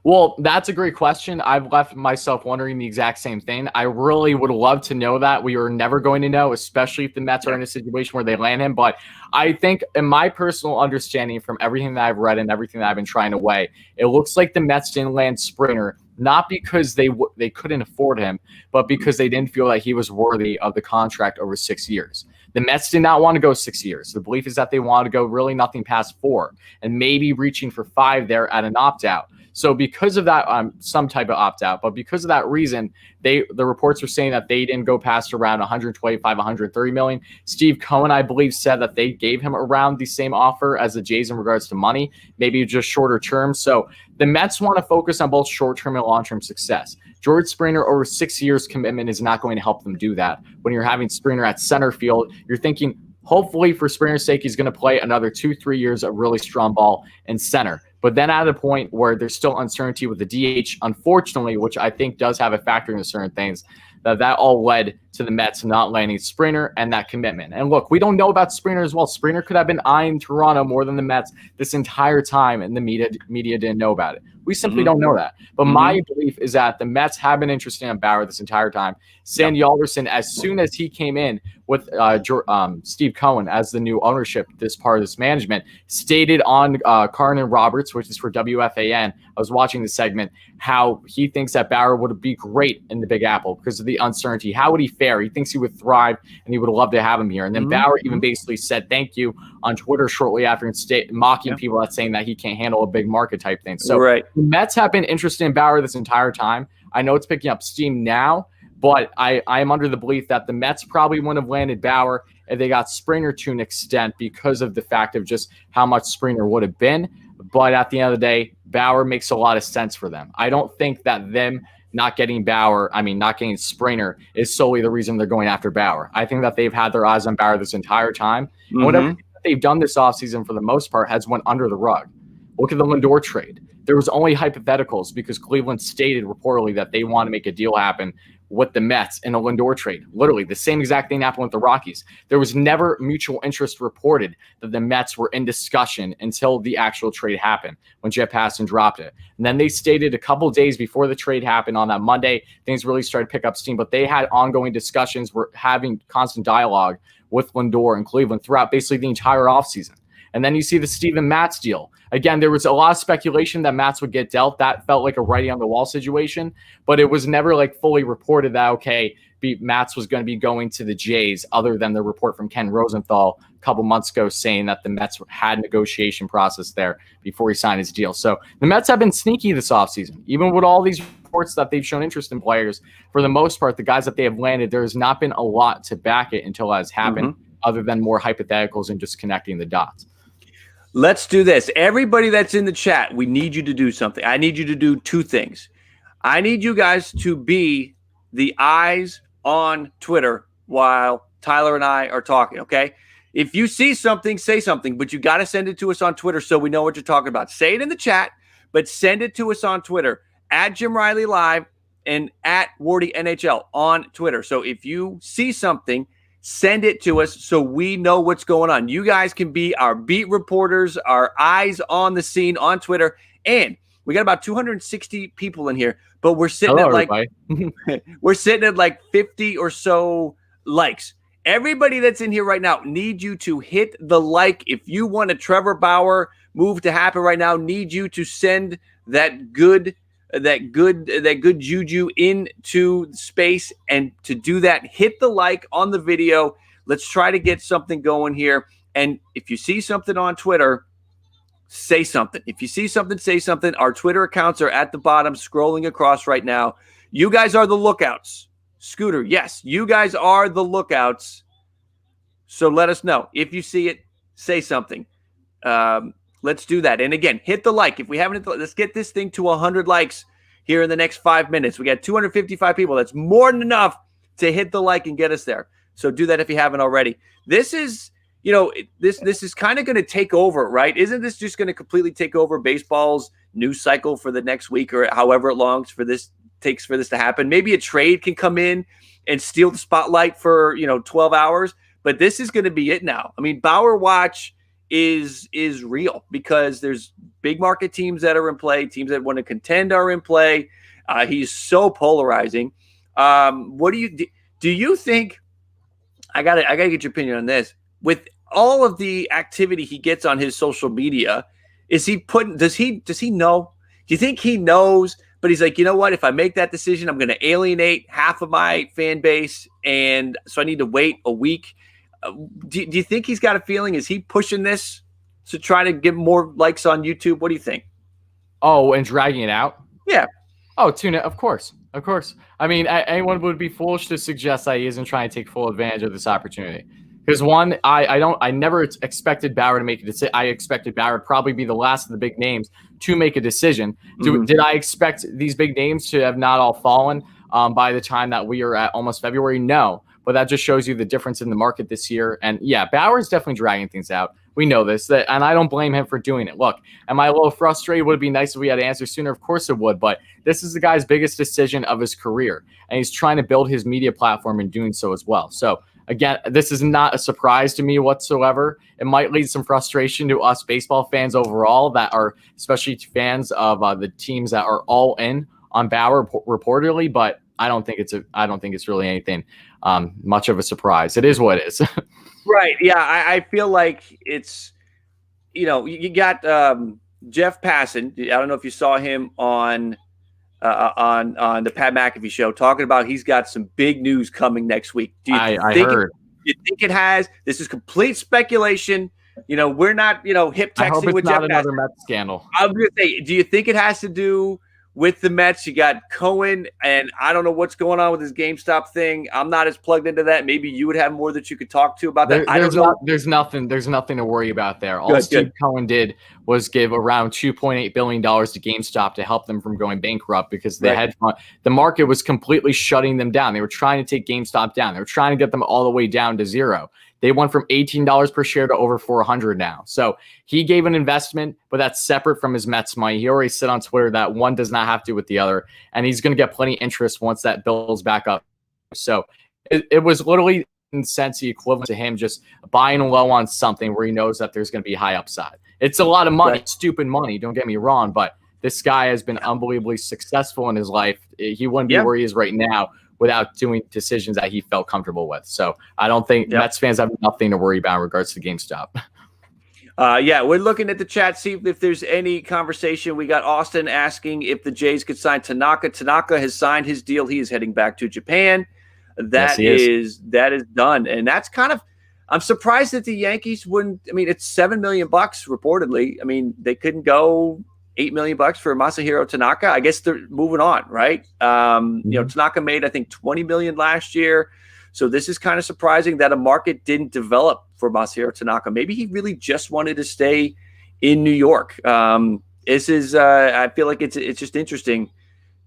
E: Well, that's a great question. I've left myself wondering the exact same thing. I really would love to know that. We are never going to know, especially if the Mets are in a situation where they land him. But I think, in my personal understanding from everything that I've read and everything that I've been trying to weigh, it looks like the Mets didn't land Springer not because they couldn't afford him, but because they didn't feel like he was worthy of the contract over 6 years. The Mets did not want to go 6 years. The belief is that they want to go really nothing past 4 and maybe reaching for 5 there at an opt-out. So because of that, some type of opt-out, but because of that reason, the reports were saying that they didn't go past around 125, 130 million. Steve Cohen, I believe, said that they gave him around the same offer as the Jays in regards to money, maybe just shorter term. So the Mets want to focus on both short-term and long-term success. George Springer over 6 years commitment is not going to help them do that. When you're having Springer at center field, you're thinking, hopefully for Springer's sake, he's going to play another 2-3 years of really strong ball in center. But then at a point where there's still uncertainty with the DH, unfortunately, which I think does have a factor into certain things, that all led to the Mets not landing Springer and that commitment. And look, we don't know about Springer as well. Springer could have been eyeing Toronto more than the Mets this entire time, and the media didn't know about it. We simply don't know that. But my belief is that the Mets have been interested in Bauer this entire time. Sandy Alderson, as soon as he came in with Steve Cohen as the new ownership, this part of this management, stated on Karn and Roberts, which is for WFAN, I was watching the segment, how he thinks that Bauer would be great in the Big Apple because of the uncertainty. How would he fare? He thinks he would thrive, and he would love to have him here. And then Bauer even basically said thank you on Twitter shortly after, mocking people that's saying that he can't handle a big market type thing. So the Mets have been interested in Bauer this entire time. I know it's picking up steam now, but I am under the belief that the Mets probably wouldn't have landed Bauer if they got Springer to an extent because of the fact of just how much Springer would have been. But at the end of the day, Bauer makes a lot of sense for them. I don't think that them not getting Springer is solely the reason they're going after Bauer. I think that they've had their eyes on Bauer this entire time. And whatever they've done this offseason for the most part has went under the rug. Look at the Lindor trade. There was only hypotheticals because Cleveland stated reportedly that they want to make a deal happen with the Mets in a Lindor trade. Literally, the same exact thing happened with the Rockies. There was never mutual interest reported that the Mets were in discussion until the actual trade happened when Jeff Passan dropped it. And then they stated a couple days before the trade happened on that Monday, things really started to pick up steam, but they had ongoing discussions, were having constant dialogue with Lindor and Cleveland throughout basically the entire offseason. And then you see the Steven Matz deal. Again, there was a lot of speculation that Matz would get dealt. That felt like a writing on the wall situation, but it was never like fully reported that, okay, Matz was going to be going to the Jays, other than the report from Ken Rosenthal a couple months ago saying that the Mets had a negotiation process there before he signed his deal. So the Mets have been sneaky this offseason. Even with all these reports that they've shown interest in players, for the most part, the guys that they have landed, there has not been a lot to back it until it has happened, other than more hypotheticals and just connecting the dots.
D: Let's do this. Everybody that's in the chat, we need you to do something. I need you to do two things. I need you guys to be the eyes on Twitter while Tyler and I are talking, okay? If you see something, say something, but you got to send it to us on Twitter so we know what you're talking about. Say it in the chat, but send it to us on Twitter, at Jim Riley Live and at Warty NHL on Twitter. So if you see something, send it to us so we know what's going on. You guys can be our beat reporters, our eyes on the scene on Twitter. And we got about 260 people in here, but we're sitting we're sitting at like 50 or so likes. Everybody that's in here right now, need you to hit the like. If you want a Trevor Bauer move to happen right now, need you to send that good juju into space. And to do that, hit the like on the video. Let's try to get something going here. And if you see something on Twitter, say something. If you see something, say something. Our Twitter accounts are at the bottom, scrolling across right now. You guys are the lookouts. Scooter, yes, you guys are the lookouts. So let us know. If you see it, say something. Let's do that. And again, hit the like. If we haven't, let's get this thing to 100 likes here in the next 5 minutes. We got 255 people. That's more than enough to hit the like and get us there. So do that if you haven't already. This is, this is kind of going to take over, right? Isn't this just going to completely take over baseball's news cycle for the next week or however long takes for this to happen? Maybe a trade can come in and steal the spotlight for 12 hours, but this is going to be it now. I mean, Bauer Watch is real because there's big market teams that are in play, teams that want to contend are in play. He's so polarizing. What do you think? I gotta get your opinion on this. With all of the activity he gets on his social media, does he know? Do you think he knows? But he's like, you know what? If I make that decision, I'm going to alienate half of my fan base, and so I need to wait a week. Do you think he's got a feeling? Is he pushing this to try to get more likes on YouTube? What do you think?
E: Oh, and dragging it out? Yeah. Oh, tune it. Of course. I mean, anyone would be foolish to suggest that he isn't trying to take full advantage of this opportunity. Because one, I never expected Bauer to make a decision. I expected Bauer to probably be the last of the big names to make a decision. Did I expect these big names to have not all fallen by the time that we are at almost February? No. But that just shows you the difference in the market this year. And yeah, Bauer is definitely dragging things out. We know this, and I don't blame him for doing it. Look, am I a little frustrated? Would it be nice if we had answers sooner? Of course it would, but this is the guy's biggest decision of his career, and he's trying to build his media platform in doing so as well. So again, this is not a surprise to me whatsoever. It might lead some frustration to us baseball fans overall that are especially fans of the teams that are all in on Bauer reportedly, but I don't think it's really anything much of a surprise. It is what it is.
D: Right. Yeah. I feel like it's, you got Jeff Passan. I don't know if you saw him on the Pat McAfee show talking about he's got some big news coming next week.
E: I heard.
D: Do you think it has? This is complete speculation. We're not, hip texting with Jeff Passan.
E: Another Mets scandal.
D: I was going to say, do you think it has to do with the Mets? You got Cohen, and I don't know what's going on with his GameStop thing. I'm not as plugged into that. Maybe you would have more that you could talk to about that. I don't know.
E: There's nothing to worry about there. All Steve Cohen did was give around $2.8 billion to GameStop to help them from going bankrupt because the market was completely shutting them down. They were trying to take GameStop down. They were trying to get them all the way down to zero. They went from $18 per share to over $400 now. So he gave an investment, but that's separate from his Mets money. He already said on Twitter that one does not have to do with the other, and he's going to get plenty of interest once that builds back up. So it was literally, in a sense, the equivalent to him just buying low on something where he knows that there's going to be high upside. It's a lot of money, stupid money, don't get me wrong, but this guy has been unbelievably successful in his life. He wouldn't be where he is right now without doing decisions that he felt comfortable with. So I don't think Mets fans have nothing to worry about in regards to GameStop.
D: Yeah, we're looking at the chat, see if there's any conversation. We got Austin asking if the Jays could sign Tanaka. Tanaka has signed his deal. He is heading back to Japan. That is done. And that's kind of, I'm surprised that the Yankees wouldn't. I mean, it's $7 million reportedly. I mean, they couldn't go $8 million for Masahiro Tanaka. I guess they're moving on, right? You know, Tanaka made, I think, $20 million last year. So this is kind of surprising that a market didn't develop for Masahiro Tanaka. Maybe he really just wanted to stay in New York. This is, I feel like it's just interesting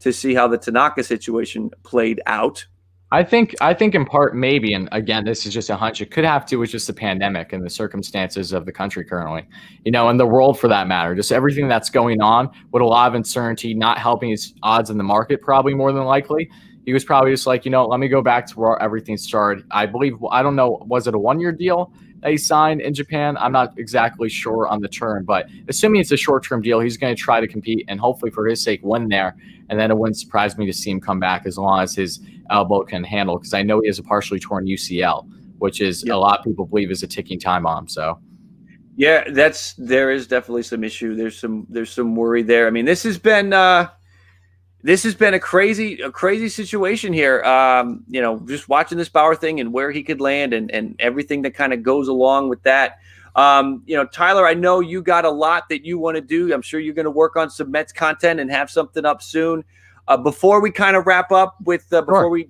D: to see how the Tanaka situation played out.
E: I think in part maybe, and again, this is just a hunch, it could have to do with just the pandemic and the circumstances of the country currently, you know, and the world for that matter, just everything that's going on with a lot of uncertainty, not helping his odds in the market, probably more than likely. He was probably just like, you know, let me go back to where everything started. I believe, I don't know, was it a 1-year deal that he signed in Japan? I'm not exactly sure on the term, but assuming it's a short-term deal, he's going to try to compete and hopefully for his sake win there. And then it wouldn't surprise me to see him come back as long as his elbow can handle, because I know he has a partially torn UCL, which is a lot of people believe is a ticking time bomb. So
D: yeah, there is definitely some issue. There's some worry there. I mean, this has been a crazy situation here. You know, just watching this Bauer thing and where he could land and everything that kind of goes along with that. You know, Tyler, I know you got a lot that you want to do. I'm sure you're going to work on some Mets content and have something up soon. Before we kind of wrap up with, before we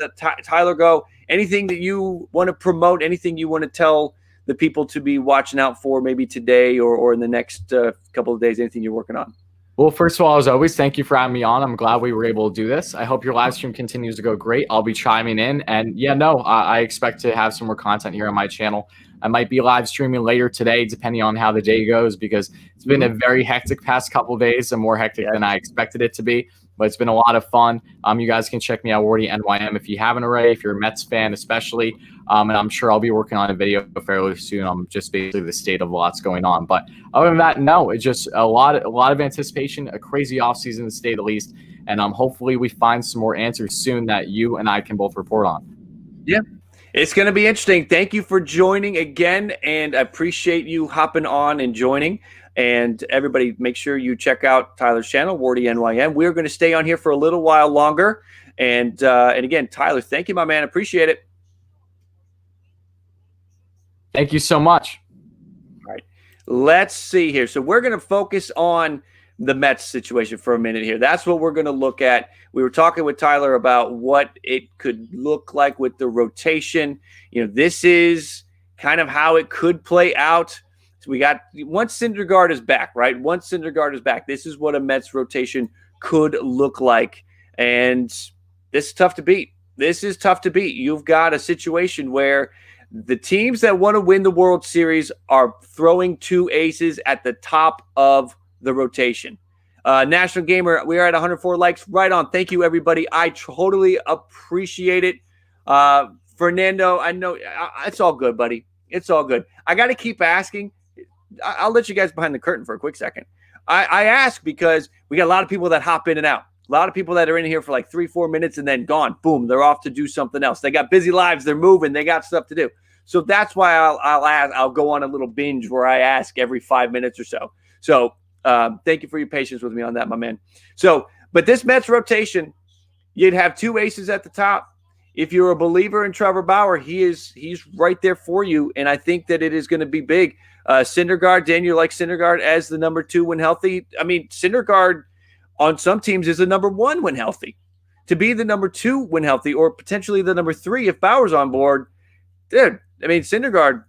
D: let Tyler go, anything that you want to promote, anything you want to tell the people to be watching out for maybe today or in the next couple of days, anything you're working on?
E: Well, first of all, as always, thank you for having me on. I'm glad we were able to do this. I hope your live stream continues to go great. I'll be chiming in. And yeah, no, I expect to have some more content here on my channel. I might be live streaming later today, depending on how the day goes, because it's been a very hectic past couple of days and more hectic than I expected it to be. But it's been a lot of fun. You guys can check me out, Warty NYM, if you haven't already, if you're a Mets fan especially. And I'm sure I'll be working on a video fairly soon on just basically the state of what's going on. But other than that, no, it's just a lot of anticipation, a crazy offseason to say the least. And hopefully we find some more answers soon that you and I can both report on.
D: Yeah. It's going to be interesting. Thank you for joining again, and I appreciate you hopping on and joining. And everybody, make sure you check out Tyler's channel, Warty NYM. We're going to stay on here for a little while longer. And again, Tyler, thank you, my man. Appreciate it.
E: Thank you so much.
D: All right. Let's see here. So we're going to focus on the Mets situation for a minute here. That's what we're going to look at. We were talking with Tyler about what it could look like with the rotation. You know, this is kind of how it could play out. So we got, once Syndergaard is back, right? Once Syndergaard is back, this is what a Mets rotation could look like. And this is tough to beat. This is tough to beat. You've got a situation where the teams that want to win the World Series are throwing two aces at the top of the rotation. National Gamer, we are at 104 likes. Right on. Thank you, everybody. I totally appreciate it. Fernando, I know it's all good, buddy. It's all good. I got to keep asking. I'll let you guys behind the curtain for a quick second. I ask because we got a lot of people that hop in and out. A lot of people that are in here for like 3-4 minutes and then gone. Boom, they're off to do something else. They got busy lives. They're moving. They got stuff to do. So that's why I'll go on a little binge where I ask every 5 minutes or so. So thank you for your patience with me on that, my man. So, but this Mets rotation, you'd have two aces at the top. If you're a believer in Trevor Bauer, he's right there for you, and I think that it is going to be big. Syndergaard, Daniel likes Syndergaard as the number 2 when healthy. I mean, Syndergaard on some teams is the number 1 when healthy. To be the number 2 when healthy, or potentially the number 3 if Bauer's on board, dude, I mean, Syndergaard,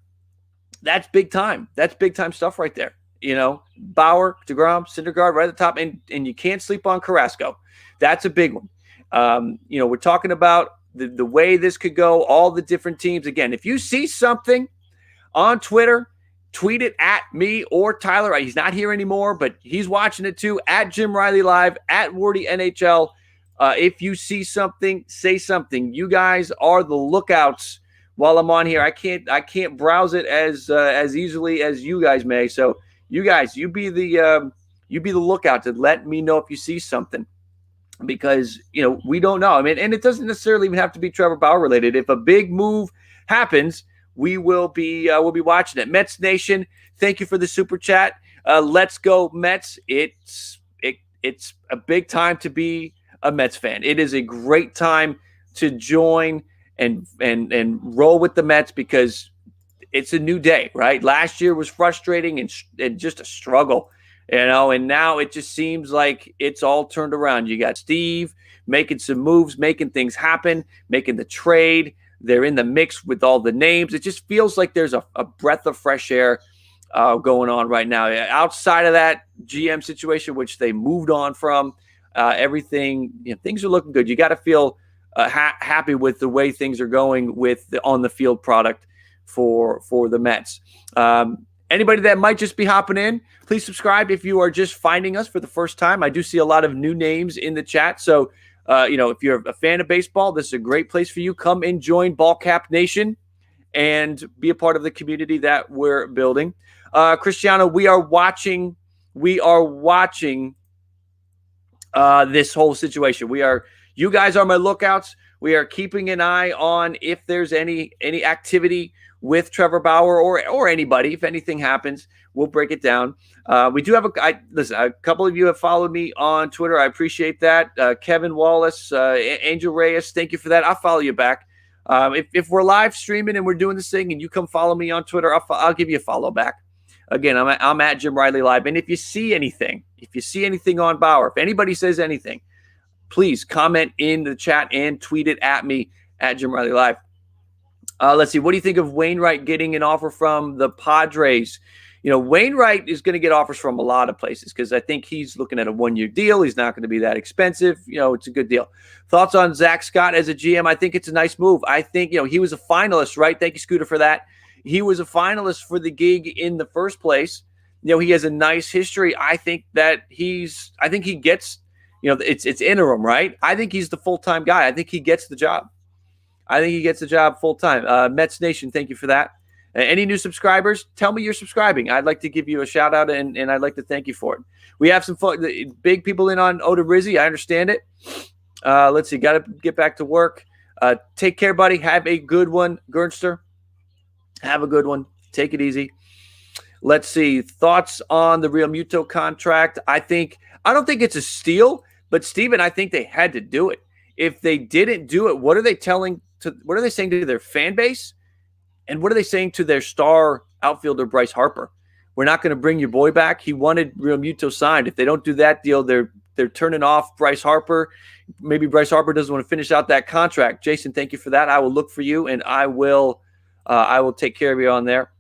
D: that's big time. That's big time stuff right there. You know, Bauer, DeGrom, Syndergaard right at the top, and you can't sleep on Carrasco. That's a big one. You know, we're talking about the way this could go, all the different teams. Again, if you see something on Twitter, tweet it at me or Tyler. He's not here anymore, but he's watching it too. At Jim Riley Live, at Warty NHL. If you see something, say something. You guys are the lookouts while I'm on here. I can't browse it as easily as you guys may. So you guys, you be the lookout to let me know if you see something, because you know we don't know. I mean, and it doesn't necessarily even have to be Trevor Bauer related. If a big move happens, we'll be watching it. Mets Nation, thank you for the super chat. Let's go Mets. It's a big time to be a Mets fan. It is a great time to join and roll with the Mets because it's a new day, right? Last year was frustrating and just a struggle, and now it just seems like it's all turned around. You got Steve making some moves, making things happen, making the trade. They're in the mix with all the names. It just feels like there's a breath of fresh air going on right now. Outside of that GM situation, which they moved on from, everything, things are looking good. You got to feel happy with the way things are going with the on the field product for the Mets. Anybody that might just be hopping in, please subscribe if you are just finding us for the first time. I do see a lot of new names in the chat. So, if you're a fan of baseball, this is a great place for you. Come and join Ballcap Nation and be a part of the community that we're building. Cristiano, we are watching this whole situation. You guys are my lookouts. We are keeping an eye on if there's any activity with Trevor Bauer or anybody. If anything happens, we'll break it down. We do have a couple of you have followed me on Twitter. I appreciate that. Kevin Wallace, Angel Reyes, thank you for that. I'll follow you back. If we're live streaming and we're doing this thing and you come follow me on Twitter, I'll give you a follow back. Again, I'm at Jim Riley Live. And if you see anything on Bauer, if anybody says anything, please comment in the chat and tweet it at me at Jim Riley Live. Let's see. What do you think of Wainwright getting an offer from the Padres? Wainwright is going to get offers from a lot of places because I think he's looking at a 1-year deal. He's not going to be that expensive. It's a good deal. Thoughts on Zach Scott as a GM? I think it's a nice move. I think, he was a finalist, right? Thank you, Scooter, for that. He was a finalist for the gig in the first place. He has a nice history. I think he gets, it's interim, right? I think he's the full-time guy. I think he gets the job. Full-time. Mets Nation, thank you for that. Any new subscribers, tell me you're subscribing. I'd like to give you a shout out and I'd like to thank you for it. We have some big people in on Oda Rizzi. I understand it. Let's see. Got to get back to work. Take care, buddy. Have a good one, Gernster. Have a good one. Take it easy. Let's see. Thoughts on the Real Muto contract. I don't think it's a steal, but Steven, I think they had to do it. If they didn't do it, what are they saying to their fan base? And what are they saying to their star outfielder, Bryce Harper? We're not going to bring your boy back. He wanted Real Muto signed. If they don't do that deal, they're turning off Bryce Harper. Maybe Bryce Harper doesn't want to finish out that contract. Jason, thank you for that. I will look for you, and I will take care of you on there.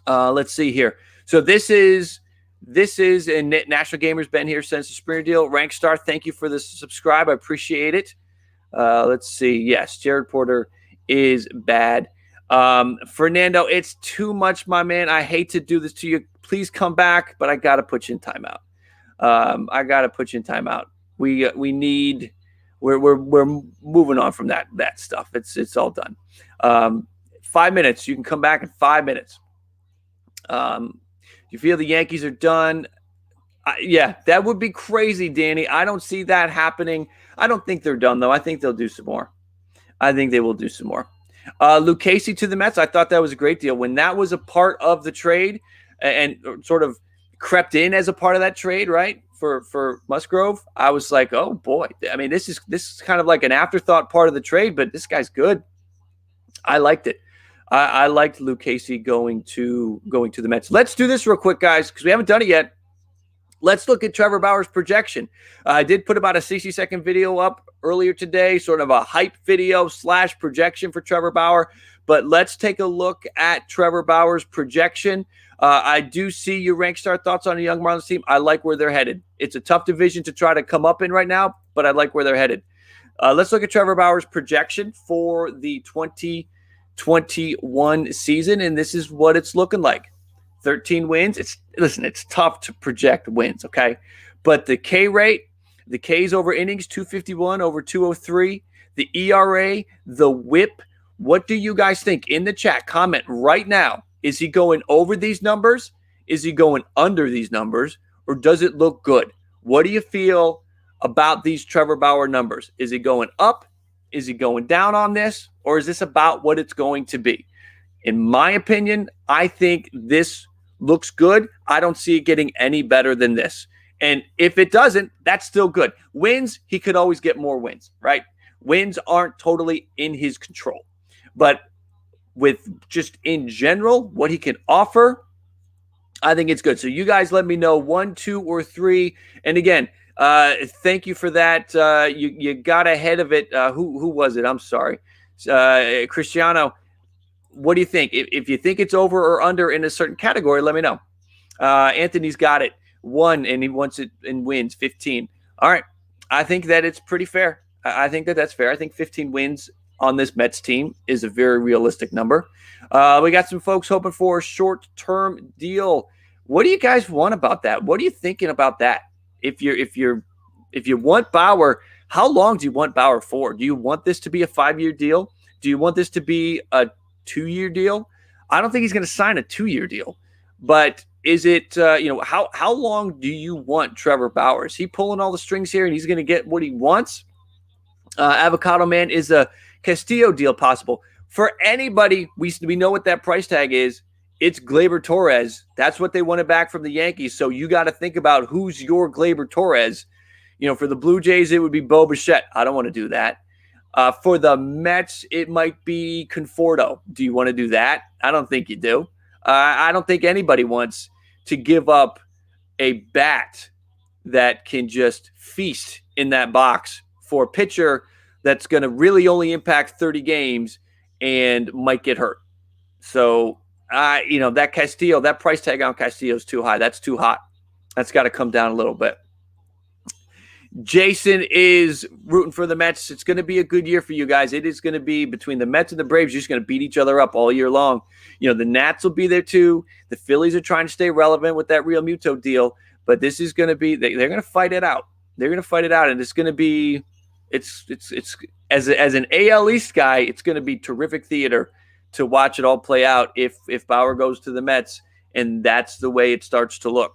D: Let's see here. So this is and National Gamer's been here since the Springer deal. Rank Star, thank you for the subscribe. I appreciate it. Let's see. Yes, Jared Porter is bad. Fernando, it's too much, my man. I hate to do this to you. Please come back, but I got to put you in timeout. We're moving on from that stuff. It's all done. 5 minutes. You can come back in 5 minutes. You feel the Yankees are done? Yeah, that would be crazy, Danny. I don't see that happening. I don't think they're done, though. I think they'll do some more. I think they will do some more. Luke Casey to the Mets. I thought that was a great deal. When that was a part of the trade and sort of crept in as a part of that trade, right, for Musgrove, I was like, oh, boy. I mean, this is kind of like an afterthought part of the trade, but this guy's good. I liked it. I liked Luke Casey going to the Mets. Let's do this real quick, guys, because we haven't done it yet. Let's look at Trevor Bauer's projection. I did put about a 60-second video up earlier today, sort of a hype video / projection for Trevor Bauer. But let's take a look at Trevor Bauer's projection. I do see your Rank Star thoughts on the young Marlins team. I like where they're headed. It's a tough division to try to come up in right now, but I like where they're headed. Let's look at Trevor Bauer's projection for the 2021 season, and this is what it's looking like. 13 wins. It's tough to project wins, okay? But the K rate, the Ks over innings, 251 over 203, the ERA, the whip. What do you guys think? In the chat, comment right now. Is he going over these numbers? Is he going under these numbers? Or does it look good? What do you feel about these Trevor Bauer numbers? Is he going up? Is he going down on this? Or is this about what it's going to be? In my opinion, I think this looks good. I don't see it getting any better than this. And if it doesn't, that's still good. Wins, he could always get more wins, right? Wins aren't totally in his control. But with just in general, what he can offer, I think it's good. So you guys let me know 1, 2, or 3. And again, thank you for that. You got ahead of it. Who was it? I'm sorry. Cristiano, what do you think? If you think it's over or under in a certain category, let me know. Anthony's got it 1, and he wants it and wins 15. All right. I think that it's pretty fair. I think that's fair. I think 15 wins on this Mets team is a very realistic number. We got some folks hoping for a short-term deal. What do you guys want about that? What are you thinking about that? If you want Bauer, how long do you want Bauer for? Do you want this to be a 5-year deal? Do you want this to be a 2-year deal? I don't think he's going to sign a 2-year deal. But is it how long do you want Trevor Bauer? Is he pulling all the strings here and he's going to get what he wants? Avocado Man, is a Castillo deal possible? For anybody, we know what that price tag is. It's Gleyber Torres. That's what they wanted back from the Yankees. So you got to think about who's your Gleyber Torres. For the Blue Jays, it would be Bo Bichette. I don't want to do that. For the Mets, it might be Conforto. Do you want to do that? I don't think you do. I don't think anybody wants to give up a bat that can just feast in that box for a pitcher that's going to really only impact 30 games and might get hurt. So, that Castillo, that price tag on Castillo is too high. That's too hot. That's got to come down a little bit. Jason is rooting for the Mets. It's going to be a good year for you guys. It is going to be between the Mets and the Braves. You're just going to beat each other up all year long. The Nats will be there too. The Phillies are trying to stay relevant with that Real Muto deal, but this is going to be, they're going to fight it out. They're going to fight it out, and it's going to be, it's as an AL East guy, it's going to be terrific theater to watch it all play out if Bauer goes to the Mets, and that's the way it starts to look.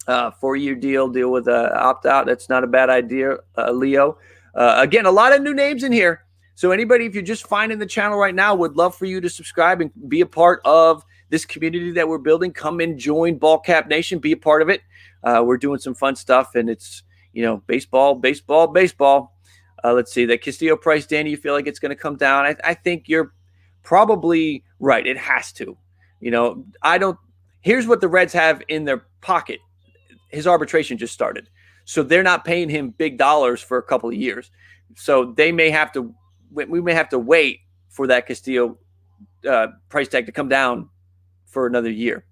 D: 4-year deal with opt-out. That's not a bad idea, Leo. Again, a lot of new names in here. So anybody, if you're just finding the channel right now, would love for you to subscribe and be a part of this community that we're building. Come and join Ballcap Nation. Be a part of it. We're doing some fun stuff, and it's, baseball. Let's see. That Castillo price, Danny, you feel like it's going to come down? I think you're probably right. It has to. Here's what the Reds have in their pocket. His arbitration just started. So they're not paying him big dollars for a couple of years. So we may have to wait for that Castillo price tag to come down for another year.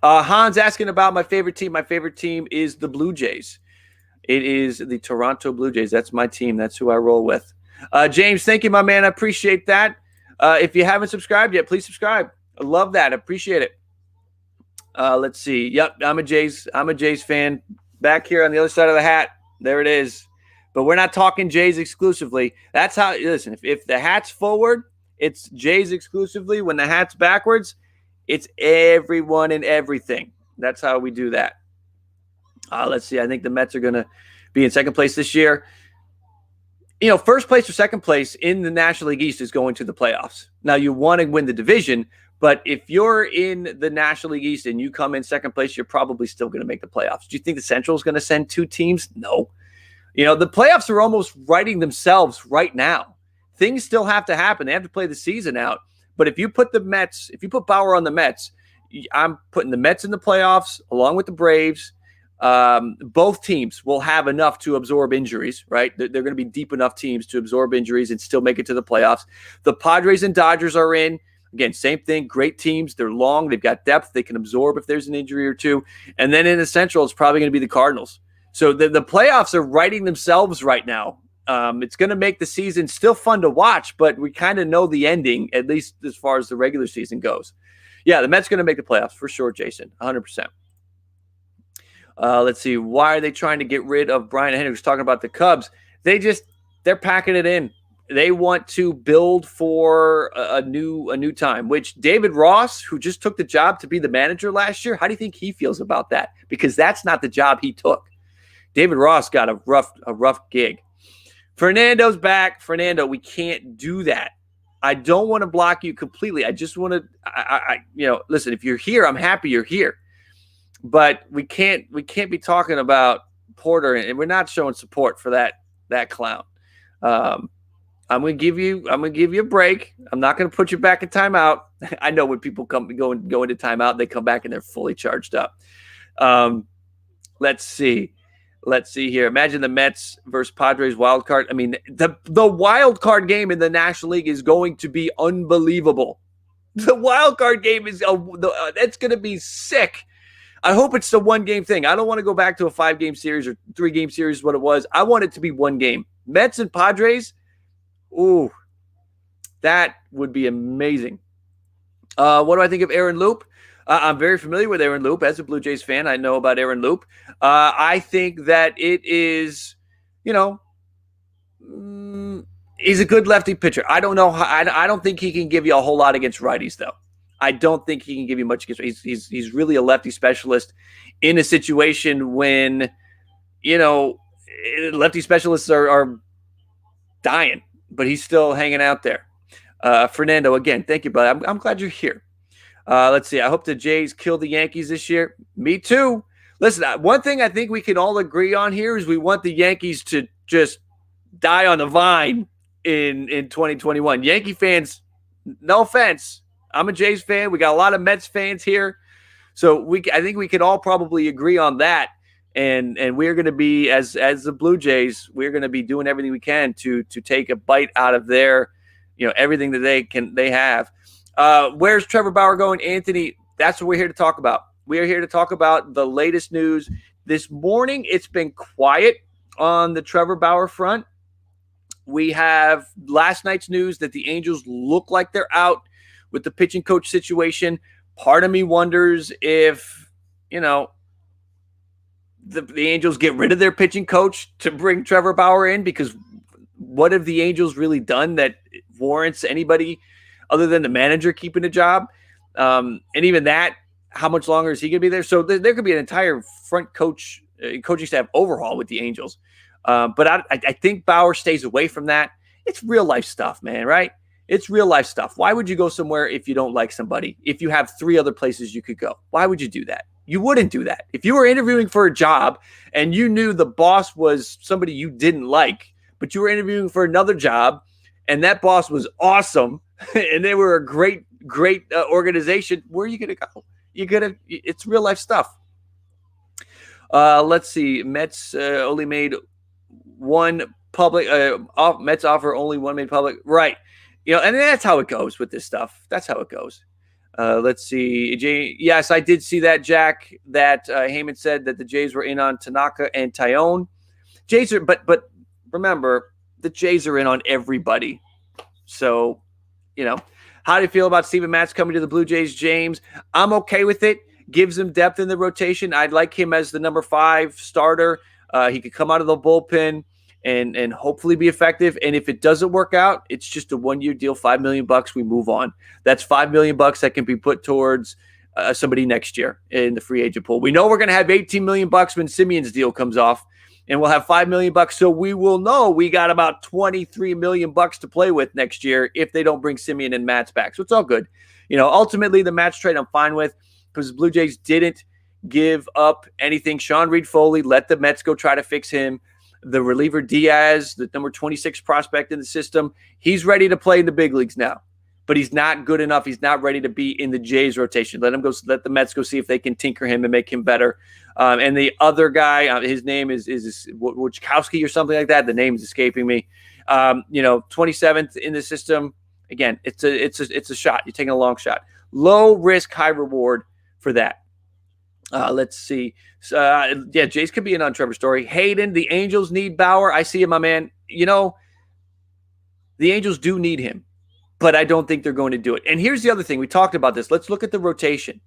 D: Hans asking about my favorite team. My favorite team is the Blue Jays. It is the Toronto Blue Jays. That's my team. That's who I roll with. James, thank you, my man. I appreciate that. If you haven't subscribed yet, please subscribe. I love that. I appreciate it. Let's see. Yep, I'm a Jays fan. Back here on the other side of the hat, there it is. But we're not talking Jays exclusively. That's how. Listen, if the hat's forward, it's Jays exclusively. When the hat's backwards, it's everyone and everything. That's how we do that. Let's see. I think the Mets are going to be in second place this year. First place or second place in the National League East is going to the playoffs. Now, you want to win the division, but if you're in the National League East and you come in second place, you're probably still going to make the playoffs. Do you think the Central is going to send 2 teams? No. The playoffs are almost writing themselves right now. Things still have to happen. They have to play the season out. But if you put Bauer on the Mets, I'm putting the Mets in the playoffs along with the Braves. Both teams will have enough to absorb injuries, right? They're going to be deep enough teams to absorb injuries and still make it to the playoffs. The Padres and Dodgers are in. Again, same thing. Great teams. They're long. They've got depth. They can absorb if there's an injury or two. And then in the Central, it's probably going to be the Cardinals. So the playoffs are writing themselves right now. It's going to make the season still fun to watch, but we kind of know the ending, at least as far as the regular season goes. Yeah, the Mets going to make the playoffs for sure, Jason, 100%. Let's see. Why are they trying to get rid of Brian Hendricks? Talking about the Cubs. They're packing it in. They want to build for a new time, which David Ross, who just took the job to be the manager last year, how do you think he feels about that? Because that's not the job he took. David Ross got a rough gig. Fernando's back. Fernando, we can't do that. I don't want to block you completely. I just want to, listen, if you're here, I'm happy you're here. But we can't be talking about Porter, and we're not showing support for that clown. I'm gonna give you a break. I'm not gonna put you back in timeout. I know when people go into timeout, they come back and they're fully charged up. Let's see here. Imagine the Mets versus Padres wild card. I mean, the wild card game in the National League is going to be unbelievable. The wild card game is that's going to be sick. I hope it's a one-game thing. I don't want to go back to a 5-game series or 3-game series, what it was. I want it to be one game. Mets and Padres, ooh, that would be amazing. What do I think of Aaron Loop? I'm very familiar with Aaron Loop. As a Blue Jays fan, I know about Aaron Loop. I think that it is, he's a good lefty pitcher. I don't know. I don't think he can give you a whole lot against righties, though. I don't think he can give you much against. He's really a lefty specialist in a situation when, lefty specialists are dying, but he's still hanging out there. Fernando, again, thank you, brother. I'm glad you're here. Let's see. I hope the Jays kill the Yankees this year. Me too. Listen, one thing I think we can all agree on here is we want the Yankees to just die on the vine in 2021. Yankee fans, no offense. I'm a Jays fan. We got a lot of Mets fans here. So I think we can all probably agree on that. And we're going to be, as the Blue Jays, we're going to be doing everything we can to take a bite out of their, everything that they have. Where's Trevor Bauer going? Anthony, that's what we're here to talk about. We are here to talk about the latest news. This morning, it's been quiet on the Trevor Bauer front. We have last night's news that the Angels look like they're out with the pitching coach situation. Part of me wonders if, the Angels get rid of their pitching coach to bring Trevor Bauer in, because what have the Angels really done that warrants anybody other than the manager keeping a job? And even that, how much longer is he going to be there? So there could be an entire front coaching staff overhaul with the Angels. But I think Bauer stays away from that. It's real life stuff, man, right? It's real life stuff. Why would you go somewhere if you don't like somebody? If you have 3 other places you could go, why would you do that? You wouldn't do that. If you were interviewing for a job and you knew the boss was somebody you didn't like, but you were interviewing for another job and that boss was awesome and they were a great organization, where are you going to go? It's real life stuff. Let's see. Mets only made one public. Mets offer only one made public. Right. And that's how it goes with this stuff. That's how it goes. Let's see. Yes, I did see that, Jack, that Heyman said that the Jays were in on Tanaka and Tyone. Jays are, but remember, the Jays are in on everybody. So, how do you feel about Steven Matz coming to the Blue Jays, James? I'm okay with it. Gives him depth in the rotation. I'd like him as the number 5 starter. He could come out of the bullpen and hopefully be effective. And if it doesn't work out, it's just a 1-year deal, $5 million. We move on. That's $5 million that can be put towards somebody next year in the free agent pool. We know we're going to have $18 million when Simeon's deal comes off, and we'll have $5 million. So we will know we got about $23 million to play with next year if they don't bring Simeon and Matz back. So it's all good. Ultimately the Matz trade I'm fine with, because the Blue Jays didn't give up anything. Sean Reed-Foley let the Mets go try to fix him. The reliever Diaz, the number 26 prospect in the system, he's ready to play in the big leagues now, but he's not good enough. He's not ready to be in the Jays rotation. Let the Mets go see if they can tinker him and make him better. And the other guy, his name is Wojciechowski or something like that. The name is escaping me. 27th in the system. Again, it's a shot. You're taking a long shot. Low risk, high reward for that. Let's see. Jays could be in on Trevor Story. Hayden, the Angels need Bauer. I see him, my man. The Angels do need him, but I don't think they're going to do it. And here's the other thing. We talked about this. Let's look at the rotation.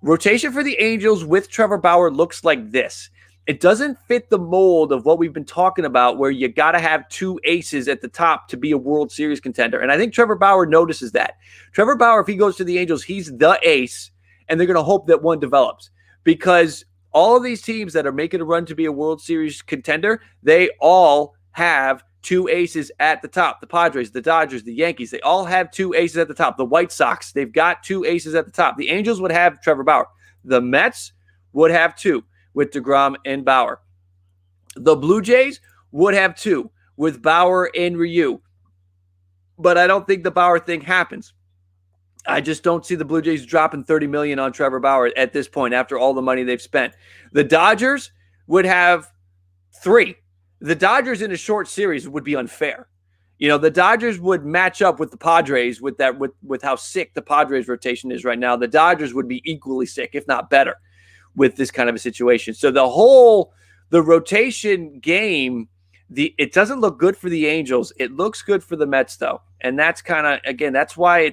D: Rotation for the Angels with Trevor Bauer looks like this. It doesn't fit the mold of what we've been talking about, where you got to have 2 aces at the top to be a World Series contender. And I think Trevor Bauer notices that. Trevor Bauer, if he goes to the Angels, he's the ace, and they're going to hope that one develops. Because all of these teams that are making a run to be a World Series contender, they all have two aces at the top. The Padres, the Dodgers, the Yankees, they all have two aces at the top. The White Sox, they've got two aces at the top. The Angels would have Trevor Bauer. The Mets would have two with DeGrom and Bauer. The Blue Jays would have two with Bauer and Ryu. But I don't think the Bauer thing happens. I just don't see the Blue Jays dropping $30 million on Trevor Bauer at this point after all the money they've spent. The Dodgers would have three. The Dodgers in a short series would be unfair. You know, the Dodgers would match up with the Padres with how sick the Padres rotation is right now. The Dodgers would be equally sick, if not better, with this kind of a situation. So the rotation game, it doesn't look good for the Angels. It looks good for the Mets, though. And that's kind of, again, that's why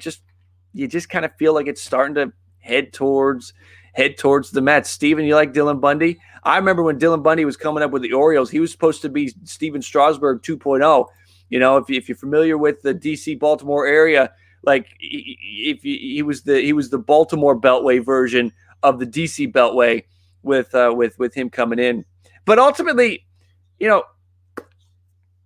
D: you just kind of feel like it's starting to head towards the Mets. Steven, you like Dylan Bundy? I remember when Dylan Bundy was coming up with the Orioles, he was supposed to be Steven Strasburg 2.0. You know, if you're familiar with the DC Baltimore area, like he was the Baltimore Beltway version of the DC Beltway with him coming in. But ultimately, you know,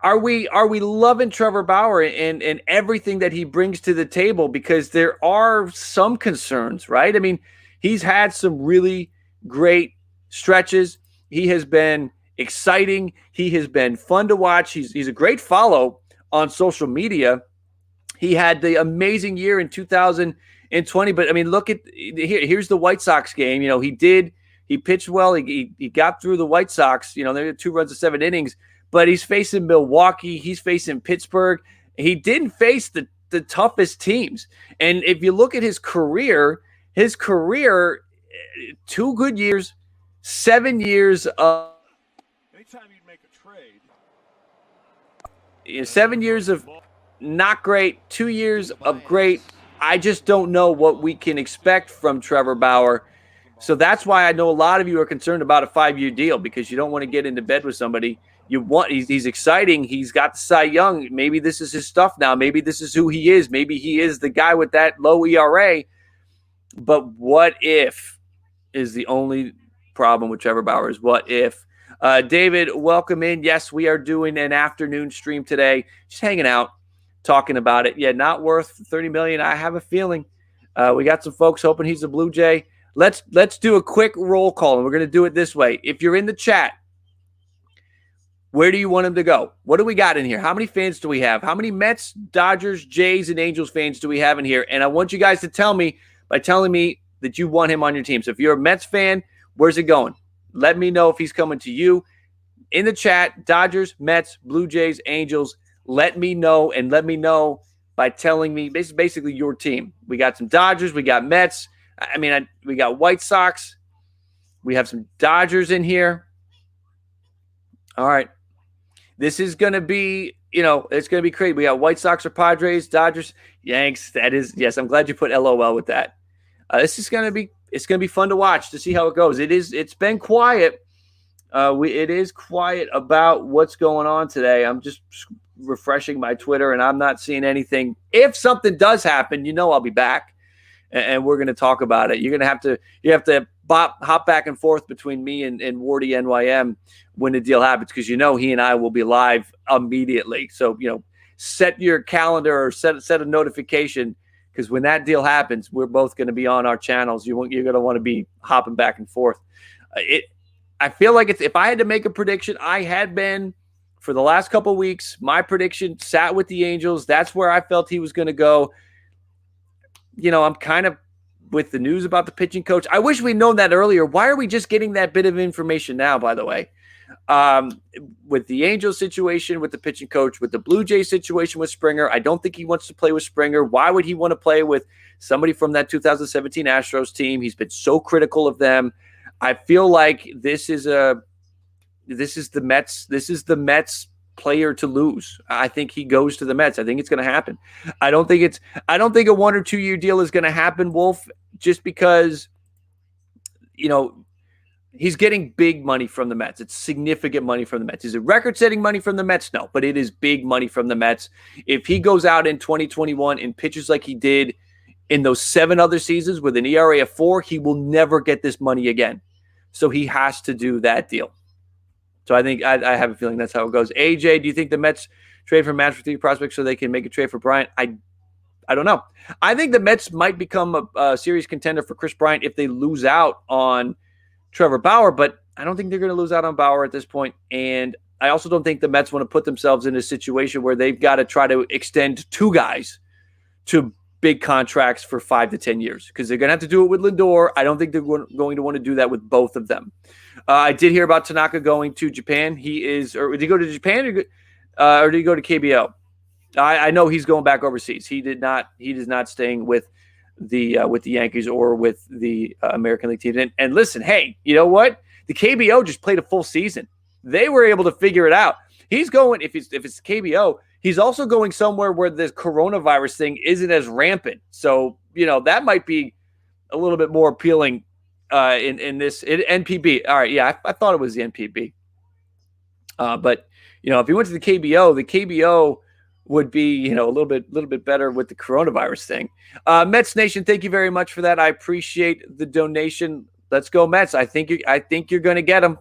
D: are we loving Trevor Bauer and everything that he brings to the table? Because there are some concerns, right? I mean, he's had some really great stretches. He has been exciting. He has been fun to watch. He's a great follow on social media. He had the amazing year in 2020. But, I mean, look at here's the White Sox game. You know, he pitched well. He got through the White Sox. You know, they had 2 runs in 7 innings. But he's facing Milwaukee. He's facing Pittsburgh. He didn't face the toughest teams. And if you look at his career, 2 good years, 7 years of
A: Anytime you make a trade,
D: 7 years of not great, 2 years of great. I just don't know what we can expect from Trevor Bauer. So that's why I know a lot of you are concerned about a 5-year deal, because you don't want to get into bed with somebody. He's exciting. He's got the Cy Young. Maybe this is his stuff now. Maybe this is who he is. Maybe he is the guy with that low ERA. But what if is the only problem with Trevor Bauer is what if. David, welcome in. Yes, we are doing an afternoon stream today. Just hanging out, talking about it. Yeah, not worth $30 million. I have a feeling. We got some folks hoping he's a Blue Jay. Let's do a quick roll call, and we're going to do it this way. If you're in the chat, where do you want him to go? What do we got in here? How many fans do we have? How many Mets, Dodgers, Jays, and Angels fans do we have in here? And I want you guys to tell me by telling me that you want him on your team. So if you're a Mets fan, where's it going? Let me know if he's coming to you. In the chat, Dodgers, Mets, Blue Jays, Angels, let me know, and let me know by telling me basically your team. We got some Dodgers, we got Mets. We got White Sox. We have some Dodgers in here. All right. This is going to be, it's going to be crazy. We got White Sox or Padres, Dodgers, Yanks. That is, yes, I'm glad you put LOL with that. This is going to be, it's going to be fun to watch to see how it goes. It's been quiet. It is quiet about what's going on today. I'm just refreshing my Twitter and I'm not seeing anything. If something does happen, I'll be back and we're going to talk about it. You have to hop back and forth between me and Warty NYM when the deal happens, because he and I will be live immediately. So set your calendar or set a notification, because when that deal happens, we're both going to be on our channels. You're going to want to be hopping back and forth. I feel like if I had to make a prediction, I had been for the last couple of weeks. My prediction sat with the Angels. That's where I felt he was going to go. I'm kind of with the news about the pitching coach. I wish we'd known that earlier. Why are we just getting that bit of information now, by the way? With the Angels situation, with the pitching coach, with the Blue Jays situation with Springer, I don't think he wants to play with Springer. Why would he want to play with somebody from that 2017 Astros team? He's been so critical of them. I feel like this is the Mets player to lose. I think he goes to the Mets. I think it's going to happen. I don't think a 1 or 2 year deal is going to happen, Wolf, just because, he's getting big money from the Mets. It's significant money from the Mets. Is it record-setting money from the Mets? No, but it is big money from the Mets. If he goes out in 2021 and pitches like he did in those 7 other seasons with an ERA of 4, he will never get this money again. So he has to do that deal. So I think I have a feeling that's how it goes. AJ, do you think the Mets trade for Matz for 3 prospects so they can make a trade for Bryant? I don't know. I think the Mets might become a serious contender for Chris Bryant if they lose out on Trevor Bauer, but I don't think they're going to lose out on Bauer at this point. And I also don't think the Mets want to put themselves in a situation where they've got to try to extend 2 guys to big contracts for 5 to 10 years because they're going to have to do it with Lindor. I don't think they're going to want to do that with both of them. I did hear about Tanaka going to Japan. Did he go to Japan or did he go to KBO? I know he's going back overseas. He is not staying with the Yankees or with the American League team. And listen, hey, you know what? The KBO just played a full season. They were able to figure it out. He's going, if it's KBO, he's also going somewhere where this coronavirus thing isn't as rampant. So, that might be a little bit more appealing in this NPB. All right, yeah, I thought it was the NPB. But, if he went to the KBO would be, a little bit better with the coronavirus thing. Mets Nation, thank you very much for that. I appreciate the donation. Let's go Mets. I think you're going to get them.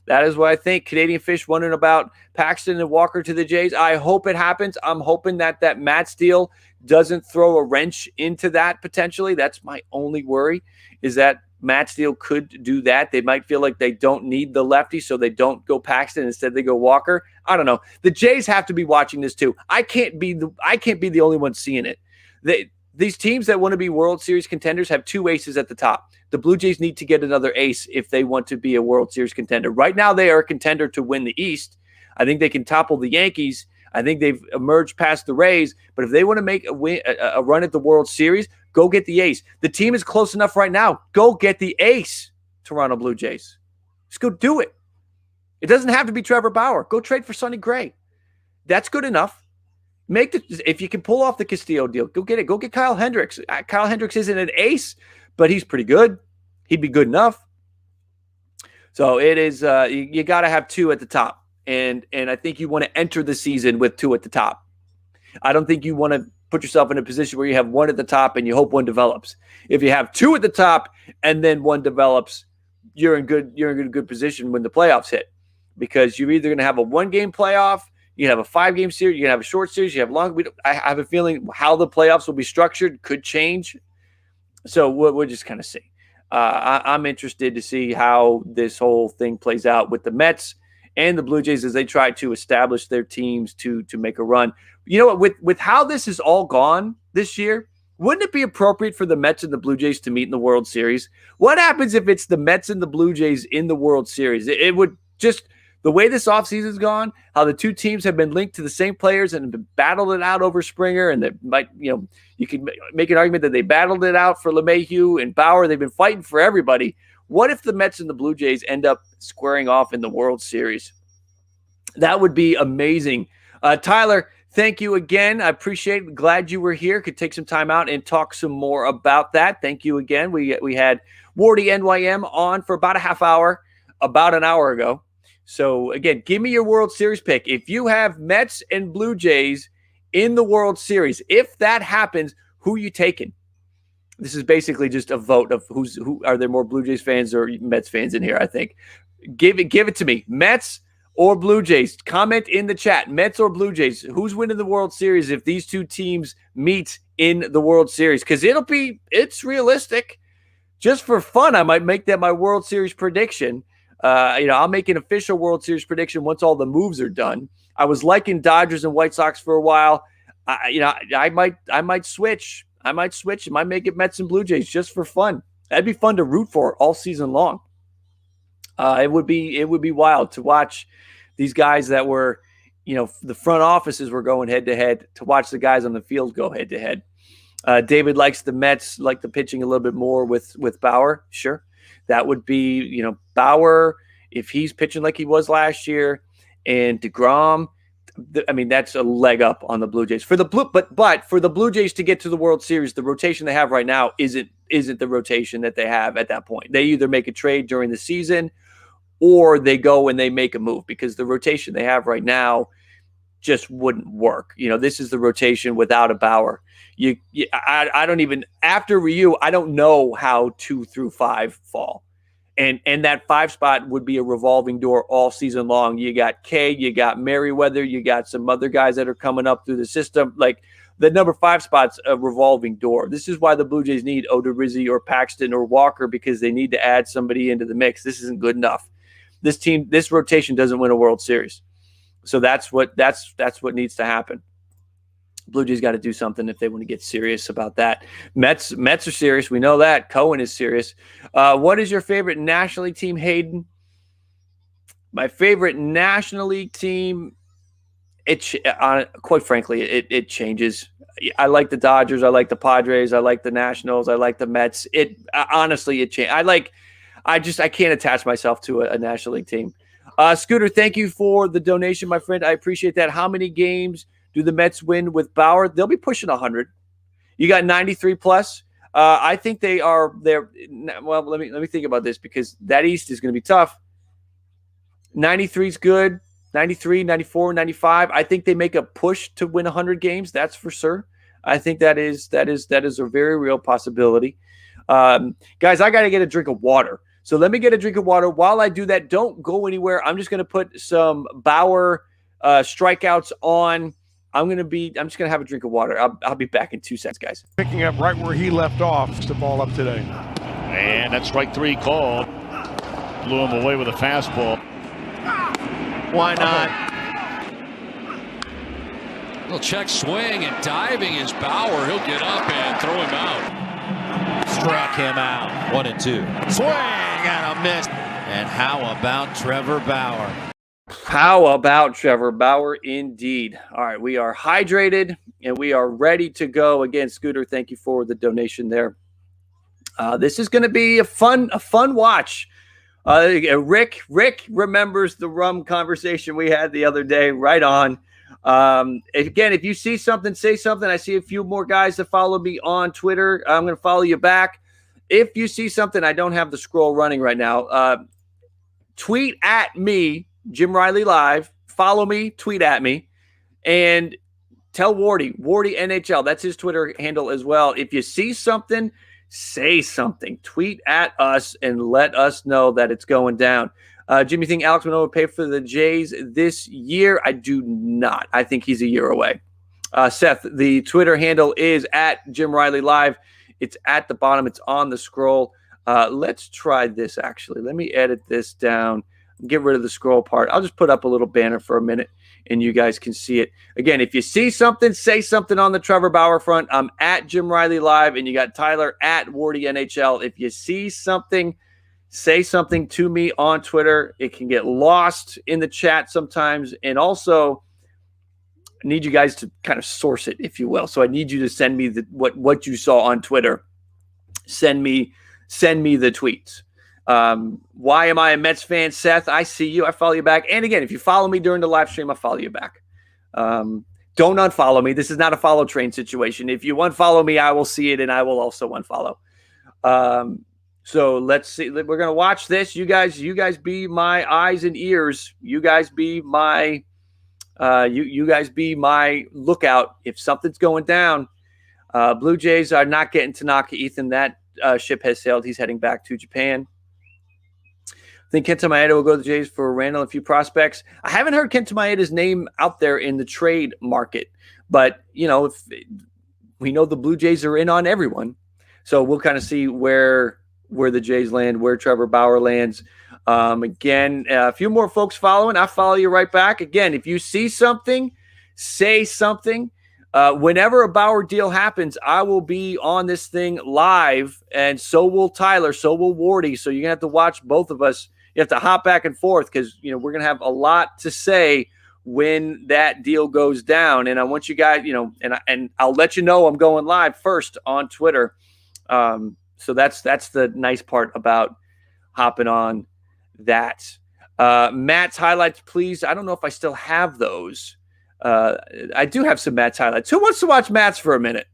D: That is what I think. Canadian Fish wondering about Paxton and Walker to the Jays. I hope it happens. I'm hoping that Matz deal doesn't throw a wrench into that potentially. That's my only worry, is that Matz deal could do that. They might feel like they don't need the lefty, so they don't go Paxton. Instead, they go Walker. I don't know. The Jays have to be watching this too. I can't be the only one seeing it. These teams that want to be World Series contenders have 2 aces at the top. The Blue Jays need to get another ace if they want to be a World Series contender. Right now, they are a contender to win the East. I think they can topple the Yankees. I think they've emerged past the Rays. But if they want to make a run at the World Series, go get the ace. The team is close enough right now. Go get the ace, Toronto Blue Jays. Just go do it. It doesn't have to be Trevor Bauer. Go trade for Sonny Gray. That's good enough. If you can pull off the Castillo deal, go get it. Go get Kyle Hendricks. Kyle Hendricks isn't an ace, but he's pretty good. He'd be good enough. So it is. You got to have 2 at the top, and I think you want to enter the season with 2 at the top. I don't think you want to put yourself in a position where you have 1 at the top and you hope 1 develops. If you have 2 at the top and then 1 develops, you're in good position when the playoffs hit, because you're either going to have a 1-game playoff. You can have a 5-game series. You can have a short series. You have long. I have a feeling how the playoffs will be structured could change. So we'll just kind of see. I'm interested to see how this whole thing plays out with the Mets and the Blue Jays as they try to establish their teams to make a run. You know what? With how this is all gone this year, wouldn't it be appropriate for the Mets and the Blue Jays to meet in the World Series? What happens if it's the Mets and the Blue Jays in the World Series? It would just – the way this offseason's gone, how the 2 teams have been linked to the same players and have battled it out over Springer, and they might, you could make an argument that they battled it out for LeMahieu and Bauer. They've been fighting for everybody. What if the Mets and the Blue Jays end up squaring off in the World Series? That would be amazing. Tyler, thank you again. I appreciate it. Glad you were here. Could take some time out and talk some more about that. Thank you again. We had Warty NYM on for about a half hour, about an hour ago. So, again, give me your World Series pick. If you have Mets and Blue Jays in the World Series, if that happens, who are you taking? This is basically just a vote of who are there more Blue Jays fans or Mets fans in here, I think. Give it to me. Mets or Blue Jays? Comment in the chat. Mets or Blue Jays? Who's winning the World Series if these 2 teams meet in the World Series? Because it's realistic. Just for fun, I might make that my World Series prediction. I'll make an official World Series prediction once all the moves are done. I was liking Dodgers and White Sox for a while. I might switch. I might make it Mets and Blue Jays just for fun. That'd be fun to root for all season long. It would be wild to watch these guys that were, the front offices were going head to head, to watch the guys on the field go head to head. David likes the Mets, like the pitching a little bit more with Bauer. Sure. That would be, Bauer, if he's pitching like he was last year, and DeGrom. That's a leg up on the Blue Jays. But for the Blue Jays to get to the World Series, the rotation they have right now isn't the rotation that they have at that point. They either make a trade during the season or they go and they make a move, because the rotation they have right now just wouldn't work. This is the rotation without a Bauer. I don't even, after Ryu, I don't know how 2 through 5 fall. And that 5 spot would be a revolving door all season long. You got Kay, you got Merriweather, you got some other guys that are coming up through the system. Like the number 5 spot's a revolving door. This is why the Blue Jays need Odorizzi or Paxton or Walker, because they need to add somebody into the mix. This isn't good enough. This rotation doesn't win a World Series. So that's what needs to happen. Blue Jays got to do something if they want to get serious about that. Mets are serious. We know that. Cohen is serious. What is your favorite National League team, Hayden? My favorite National League team, quite frankly, it changes. I like the Dodgers. I like the Padres. I like the Nationals. I like the Mets. Honestly, it changes. I can't attach myself to a National League team. Scooter, thank you for the donation, my friend. I appreciate that. How many games do the Mets win with Bauer? They'll be pushing 100. You got 93 plus. I think they are there. Well, let me think about this, because that East is going to be tough. 93 is good. 93, 94, 95. I think they make a push to win 100 games. That's for sure. I think that is a very real possibility. Guys, I got to get a drink of water. So let me get a drink of water. While I do that, don't go anywhere. I'm just going to put some Bauer strikeouts on. I'm just gonna have a drink of water. I'll be back in 2 seconds, guys.
F: Picking up right where he left off. The ball up today.
A: And that's strike 3 called. Blew him away with a fastball.
B: Why not?
C: Little check swing and diving is Bauer. He'll get up and throw him out.
B: Struck him out. 1-2. Swing and a miss. And how about Trevor Bauer?
D: How about Trevor Bauer? Indeed. All right, we are hydrated and we are ready to go. Again, Scooter, thank you for the donation there. This is going to be a fun watch. Rick remembers the rum conversation we had the other day. Right on. Again, if you see something, say something. I see a few more guys that follow me on Twitter. I'm going to follow you back. If you see something, I don't have the scroll running right now. Tweet at me, Jim Riley Live. Follow me, tweet at me, and tell Warty NHL. That's his Twitter handle as well. If you see something, say something. Tweet at us and let us know that it's going down. Jimmy, think Alex Manoah would pay for the Jays this year? I do not. I think he's a year away. Seth, the Twitter handle is at Jim Riley Live. It's at the bottom. It's on the scroll. Let's try this, actually. Let me edit this down. Get rid of the scroll part. I'll just put up a little banner for a minute and you guys can see it. Again, if you see something, say something on the Trevor Bauer front. I'm at Jim Riley Live and you got Tyler at Warty NHL. If you see something, say something to me on Twitter. It can get lost in the chat sometimes. And also, I need you guys to kind of source it, if you will. So I need you to send me what you saw on Twitter. Send me the tweets. Why am I a Mets fan, Seth? I see you. I follow you back. And again, if you follow me during the live stream, I follow you back. Don't unfollow me. This is not a follow train situation. If you unfollow me, I will see it and I will also unfollow. So let's see. We're going to watch this. You guys be my eyes and ears. You guys be my you guys be my lookout if something's going down. Blue Jays are not getting Tanaka Ethan. That ship has sailed. He's heading back to Japan. I think Kenta Maeda will go to the Jays for Randall and a few prospects. I haven't heard Kenta Maeda's name out there in the trade market, but if we know the Blue Jays are in on everyone, so we'll kind of see where the Jays land, where Trevor Bauer lands. Again, a few more folks following. I follow you right back. Again, if you see something, say something. Whenever a Bauer deal happens, I will be on this thing live, and so will Tyler, so will Warty. So you're going to have to watch both of us. You have to hop back and forth because, we're going to have a lot to say when that deal goes down. And I want you guys, and I'll let you know I'm going live first on Twitter. So that's the nice part about hopping on that. Matt's highlights, please. I don't know if I still have those. I do have some Matz highlights. Who wants to watch Matz for a minute?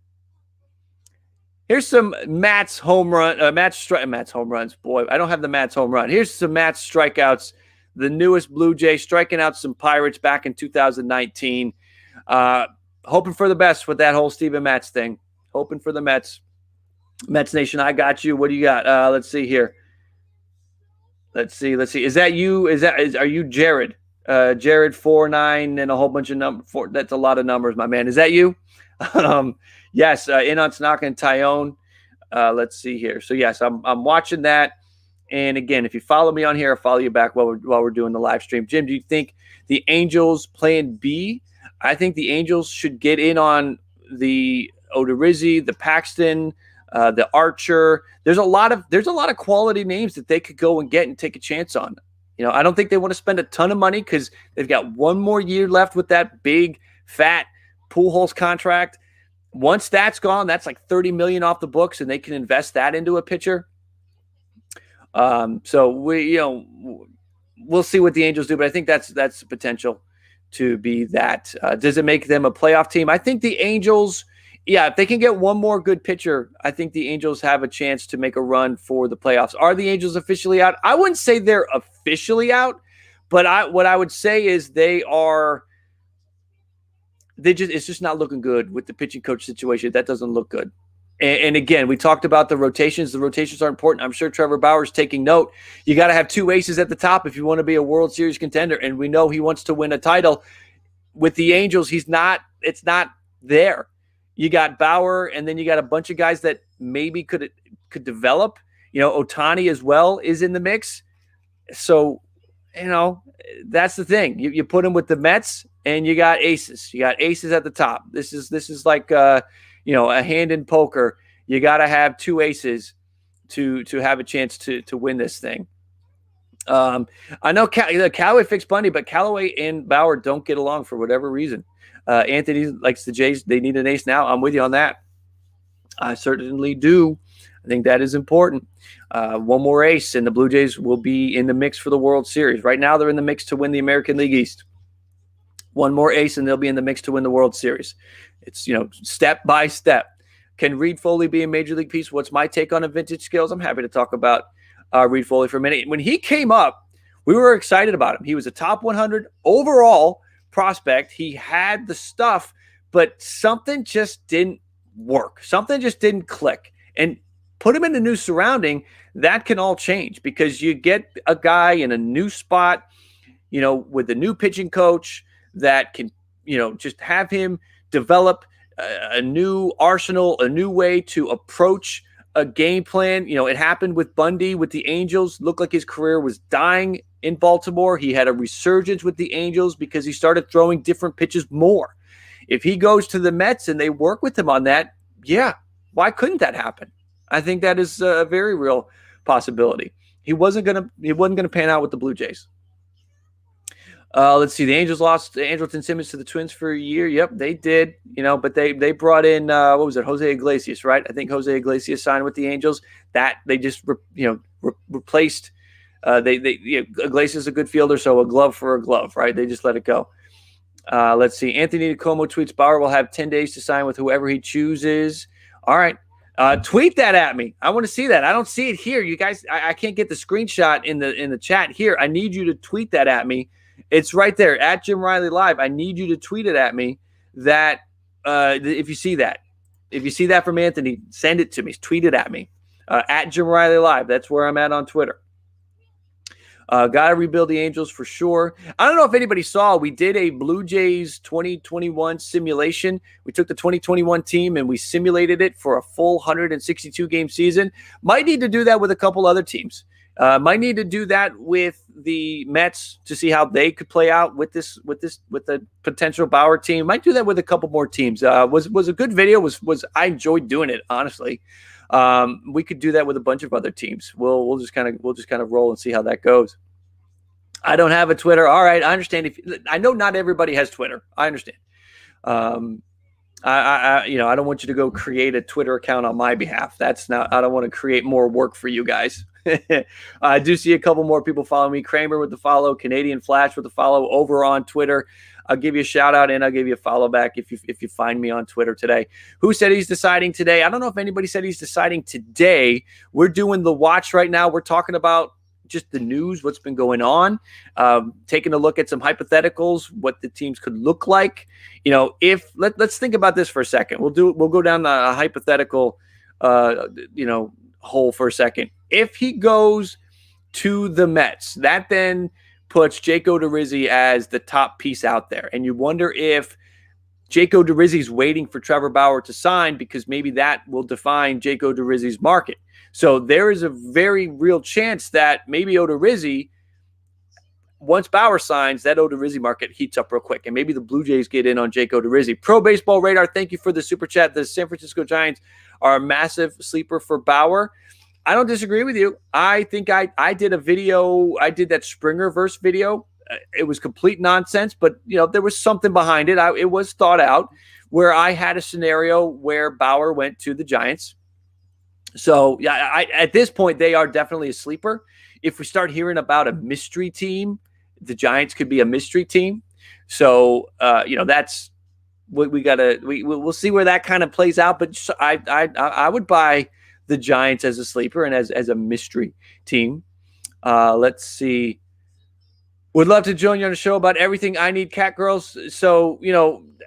D: Here's some Matz home run. Matz home runs. Boy, I don't have the Matz home run. Here's some Matz strikeouts. The newest Blue Jay striking out some Pirates back in 2019. Hoping for the best with that whole Steven Matz thing. Hoping for the Mets. Mets Nation, I got you. What do you got? Let's see here. Let's see. Is that you? Are you Jared? Jared 49 and a whole bunch of numbers. That's a lot of numbers, my man. Is that you? Yes. In on Tanaka and Tyone. Let's see here. So yes, I'm watching that. And again, if you follow me on here, I'll follow you back while we're doing the live stream. Jim, do you think the Angels plan B? I think the Angels should get in on the Odorizzi, the Paxton, the Archer. There's a lot of quality names that they could go and get and take a chance on. I don't think they want to spend a ton of money because they've got one more year left with that big fat Pujols contract. Once that's gone, that's like $30 million off the books, and they can invest that into a pitcher. So we'll see what the Angels do, but I think that's the potential to be that. Does it make them a playoff team? I think the Angels, if they can get one more good pitcher, I think the Angels have a chance to make a run for the playoffs. Are the Angels officially out? I wouldn't say they're officially out, but what I would say is it's just not looking good with the pitching coach situation. That doesn't look good. And again, we talked about the rotations. The rotations are important. I'm sure Trevor Bauer's taking note. You got to have two aces at the top if you want to be a World Series contender. And we know he wants to win a title. With the Angels, it's not there. You got Bauer, and then you got a bunch of guys that maybe could develop. Ohtani as well is in the mix. So, that's the thing. You put him with the Mets, and you got aces. You got aces at the top. This is like a hand in poker. You got to have two aces to have a chance to win this thing. I know Callaway fixed Bundy, but Callaway and Bauer don't get along for whatever reason. Anthony likes the Jays. They need an ace now. I'm with you on that. I certainly do. I think that is important. One more ace, and the Blue Jays will be in the mix for the World Series. Right now, they're in the mix to win the American League East. One more ace, and they'll be in the mix to win the World Series. It's, step by step. Can Reed Foley be a major league piece? What's my take on a vintage skills? I'm happy to talk about Reed Foley for a minute. When he came up, we were excited about him. He was a top 100 overall prospect. He had the stuff, but something just didn't work. Something just didn't click. And put him in a new surrounding, that can all change because you get a guy in a new spot, with a new pitching coach that can, just have him develop a new arsenal, a new way to approach a game plan. It happened with Bundy with the Angels. Looked like his career was dying in Baltimore. He had a resurgence with the Angels because he started throwing different pitches more. If he goes to the Mets and they work with him on that, why couldn't that happen? I think that is a very real possibility. He wasn't gonna pan out with the Blue Jays. Let's see. The Angels lost Andrelton Simmons to the Twins for a year. Yep, they did. But they brought in what was it? Jose Iglesias, right? I think Jose Iglesias signed with the Angels. That they just replaced. Iglesias is a good fielder, so a glove for a glove, right? They just let it go. Let's see. Anthony Nicomo tweets Bauer will have 10 days to sign with whoever he chooses. All right. Tweet that at me. I want to see that. I don't see it here. You guys, I can't get the screenshot in the chat here. I need you to tweet that at me. It's right there at Jim Riley Live. I need you to tweet it at me that if you see that. If you see that from Anthony, send it to me. Tweet it at me. At Jim Riley Live. That's where I'm at on Twitter. Got to rebuild the Angels for sure. I don't know if anybody saw, we did a Blue Jays 2021 simulation. We took the 2021 team and we simulated it for a full 162-game season. Might need to do that with a couple other teams. Might need to do that with the Mets to see how they could play out with the potential Bauer team. Might do that with a couple more teams. Was a good video. Was I enjoyed doing it, honestly. We could do that with a bunch of other teams. We'll just kind of roll and see how that goes. I don't have a Twitter. All right, I understand. I know not everybody has Twitter. I understand. I don't want you to go create a Twitter account on my behalf. I don't want to create more work for you guys. I do see a couple more people following me. Kramer with the follow, Canadian Flash with the follow over on Twitter. I'll give you a shout out and I'll give you a follow back if you find me on Twitter today. Who said he's deciding today? I don't know if anybody said he's deciding today. We're doing the watch right now. We're talking about just the news, what's been going on, taking a look at some hypotheticals, what the teams could look like. Let's think about this for a second. We'll go down the hypothetical hole for a second. If he goes to the Mets. That then puts Jake Odorizzi as the top piece out there. And you wonder if Jake Odorizzi's waiting for Trevor Bauer to sign because maybe that will define Jake Odorizzi's market. So there is a very real chance that maybe Odorizzi, once Bauer signs, that Odorizzi market heats up real quick. And maybe the Blue Jays get in on Jake Odorizzi. Pro Baseball Radar, thank you for the super chat. The San Francisco Giants are a massive sleeper for Bauer. I don't disagree with you. I think I did a video. I did that Springer-verse video. It was complete nonsense, but there was something behind it. It was thought out, where I had a scenario where Bauer went to the Giants. So yeah, at this point, they are definitely a sleeper. If we start hearing about a mystery team, the Giants could be a mystery team. So that's what we gotta. We'll see where that kind of plays out. But I would buy the Giants as a sleeper and as a mystery team. Let's see. Would love to join you on a show about everything I need, Cat Girls. So,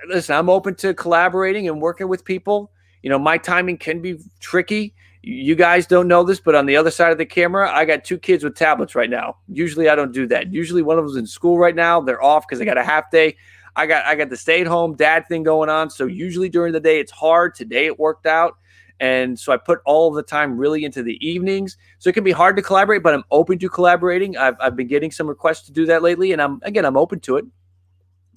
D: listen, I'm open to collaborating and working with people. My timing can be tricky. You guys don't know this, but on the other side of the camera, I got 2 kids with tablets right now. Usually I don't do that. Usually one of them's in school right now. They're off because I got a half day. I got the stay-at-home dad thing going on. So usually during the day it's hard. Today it worked out. And so I put all of the time really into the evenings. So it can be hard to collaborate, but I'm open to collaborating. I've been getting some requests to do that lately, and I'm open to it.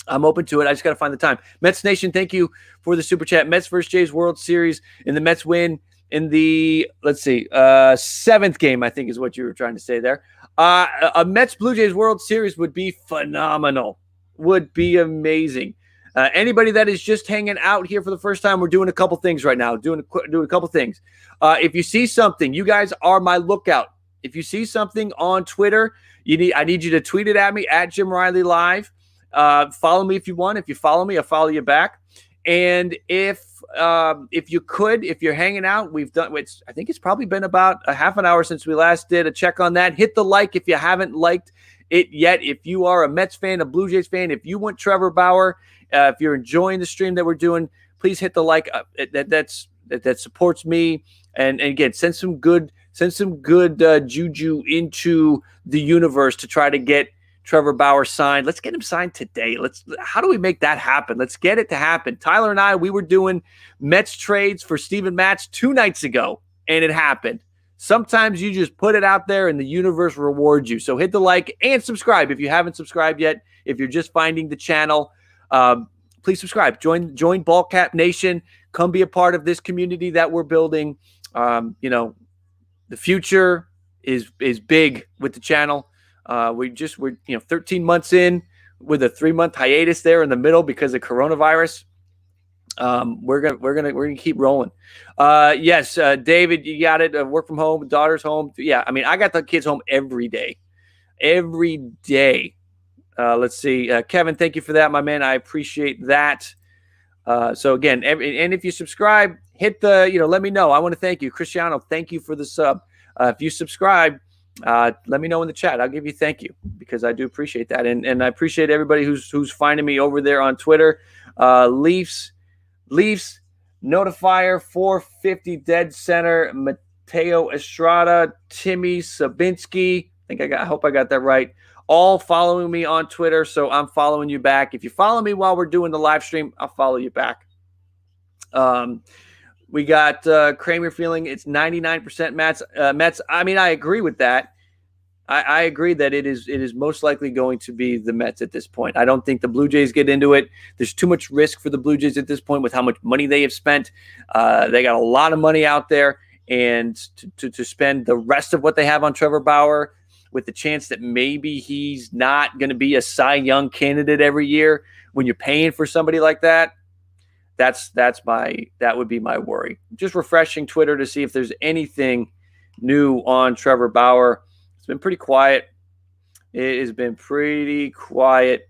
D: I'm open to it. I just got to find the time. Mets Nation, thank you for the super chat. Mets versus Jays World Series, and the Mets win in the, 7th game, I think is what you were trying to say there. A Mets Blue Jays World Series would be phenomenal. Would be amazing. Anybody that is just hanging out here for the first time, we're doing a couple things right now. Doing a couple things. If you see something, you guys are my lookout. If you see something on Twitter, I need you to tweet it at me at Jim Riley Live. Follow me if you want. If you follow me, I'll follow you back. And if you're hanging out, I think it's probably been about a half an hour since we last did a check on that. Hit the like if you haven't liked it yet. If you are a Mets fan, a Blue Jays fan, if you want Trevor Bauer, if you're enjoying the stream that we're doing, please hit the like. That supports me. And again, send some good juju into the universe to try to get Trevor Bauer signed. Let's get him signed today. How do we make that happen? Let's get it to happen. Tyler and I, we were doing Mets trades for Steven Matz 2 nights ago, and it happened. Sometimes you just put it out there and the universe rewards you. So hit the like and subscribe if you haven't subscribed yet. If you're just finding the channel, please subscribe. Join Ballcap Nation. Come be a part of this community that we're building. The future is big with the channel. We're 13 months in with a 3-month hiatus there in the middle because of coronavirus. We're gonna keep rolling. Yes, David, you got it. Work from home, daughter's home. Yeah, I got the kids home every day. Let's see, Kevin, thank you for that, my man. I appreciate that. So again, and if you subscribe, hit the let me know. I want to thank you, Cristiano. Thank you for the sub. If you subscribe, let me know in the chat. I'll give you thank you because I do appreciate that, and I appreciate everybody who's finding me over there on Twitter. Leafs notifier 450 dead center Mateo Estrada, Timmy Sabinski. I hope I got that right. All following me on Twitter, so I'm following you back. If you follow me while we're doing the live stream, I'll follow you back. We got Kramer feeling it's 99% Mets. I agree with that. I agree that it is most likely going to be the Mets at this point. I don't think the Blue Jays get into it. There's too much risk for the Blue Jays at this point with how much money they have spent. They got a lot of money out there, and to spend the rest of what they have on Trevor Bauer with the chance that maybe he's not going to be a Cy Young candidate every year when you're paying for somebody like that. That would be my worry. Just refreshing Twitter to see if there's anything new on Trevor Bauer. It's been pretty quiet. It has been pretty quiet.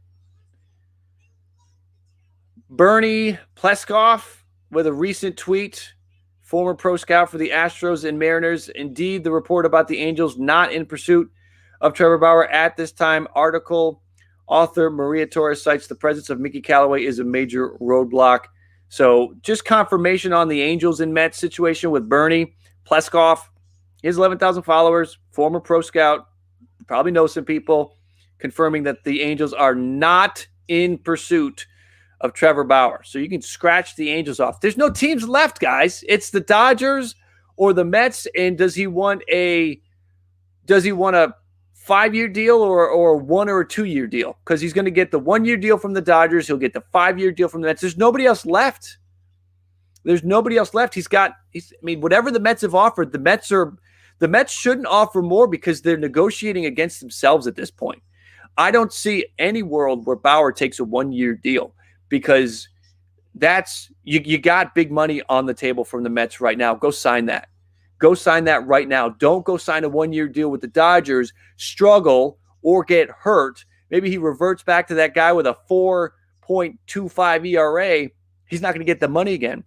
D: Bernie Pleskoff with a recent tweet, former pro scout for the Astros and Mariners. Indeed, the report about the Angels not in pursuit of Trevor Bauer at this time. Article author Maria Torres cites the presence of Mickey Callaway is a major roadblock. So just confirmation on the Angels and Mets situation with Bernie Pleskoff. He has 11,000 followers, former pro scout, probably know some people confirming that the Angels are not in pursuit of Trevor Bauer. So you can scratch the Angels off. There's no teams left, guys. It's the Dodgers or the Mets. And does he want a 5-year deal or a 1 or a 2-year deal? Because he's going to get the 1-year deal from the Dodgers. He'll get the 5-year deal from the Mets. There's nobody else left. Whatever the Mets have offered, the Mets shouldn't offer more because they're negotiating against themselves at this point. I don't see any world where Bauer takes a 1-year deal because that's you got big money on the table from the Mets right now. Go sign that. Go sign that right now. Don't go sign a 1-year deal with the Dodgers, struggle, or get hurt. Maybe he reverts back to that guy with a 4.25 ERA. He's not going to get the money again.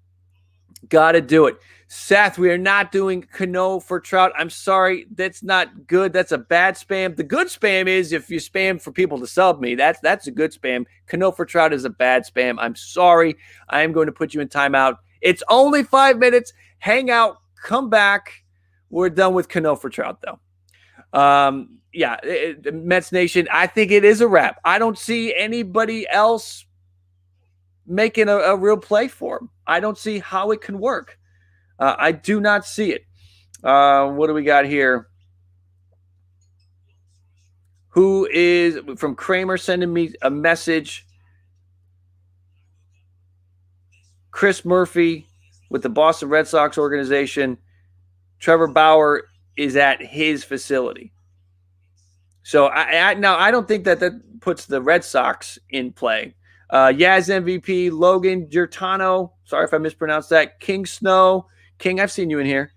D: Got to do it. Seth, we are not doing Cano for Trout. I'm sorry. That's not good. That's a bad spam. The good spam is if you spam for people to sub me. That's a good spam. Cano for Trout is a bad spam. I'm sorry. I am going to put you in timeout. It's only 5 minutes. Hang out. Come back. We're done with Cano for Trout, though. Mets Nation, I think it is a wrap. I don't see anybody else making a real play for him. I don't see how it can work. I do not see it. What do we got here? Who is from Kramer sending me a message? Chris Murphy with the Boston Red Sox organization. Trevor Bauer is at his facility. So I don't think that puts the Red Sox in play. Yaz MVP, Logan Giordano. Sorry if I mispronounced that. King Snow. King, I've seen you in here.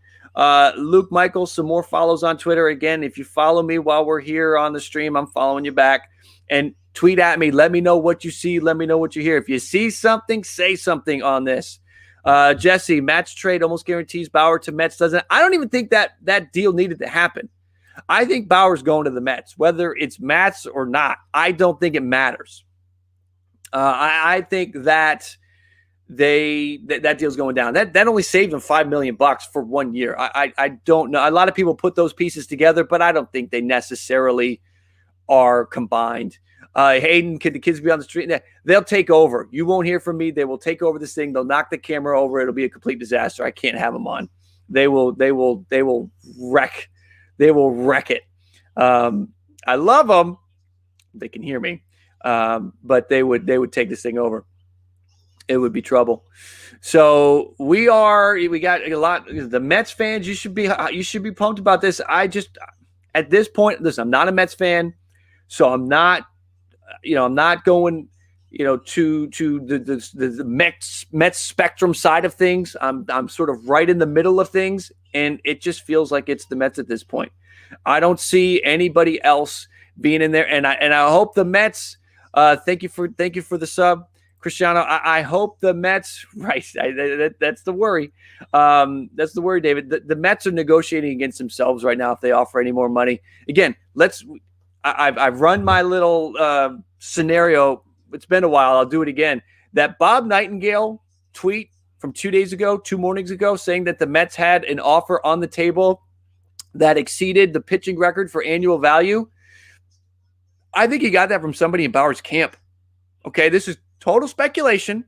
D: Luke Michaels, some more follows on Twitter. Again, if you follow me while we're here on the stream, I'm following you back. And tweet at me. Let me know what you see. Let me know what you hear. If you see something, say something on this. Jesse, Matz trade almost guarantees Bauer to Mets. Doesn't. I don't even think that deal needed to happen. I think Bauer's going to the Mets. Whether it's Matz or not, I don't think it matters. I think that that deal's going down. That only saved them $5 million for 1 year. I don't know. A lot of people put those pieces together, but I don't think they necessarily are combined. Hayden, could the kids be on the street? They'll take over. You won't hear from me. They will take over this thing. They'll knock the camera over. It'll be a complete disaster. I can't have them on. They will wreck. They will wreck it. I love them. They can hear me. But they would take this thing over. It would be trouble. So we got a lot. The Mets fans, you should be pumped about this. At this point, listen, I'm not a Mets fan, so I'm not going, to the Mets spectrum side of things. I'm sort of right in the middle of things, and it just feels like it's the Mets at this point. I don't see anybody else being in there, and I hope the Mets. Thank you for the sub, Cristiano. I hope the Mets. Right, that's the worry. That's the worry, David. The Mets are negotiating against themselves right now if they offer any more money. Again, I've run my little scenario. It's been a while. I'll do it again. That Bob Nightingale tweet from 2 mornings ago, saying that the Mets had an offer on the table that exceeded the pitching record for annual value. I think he got that from somebody in Bauer's camp. Okay, this is total speculation,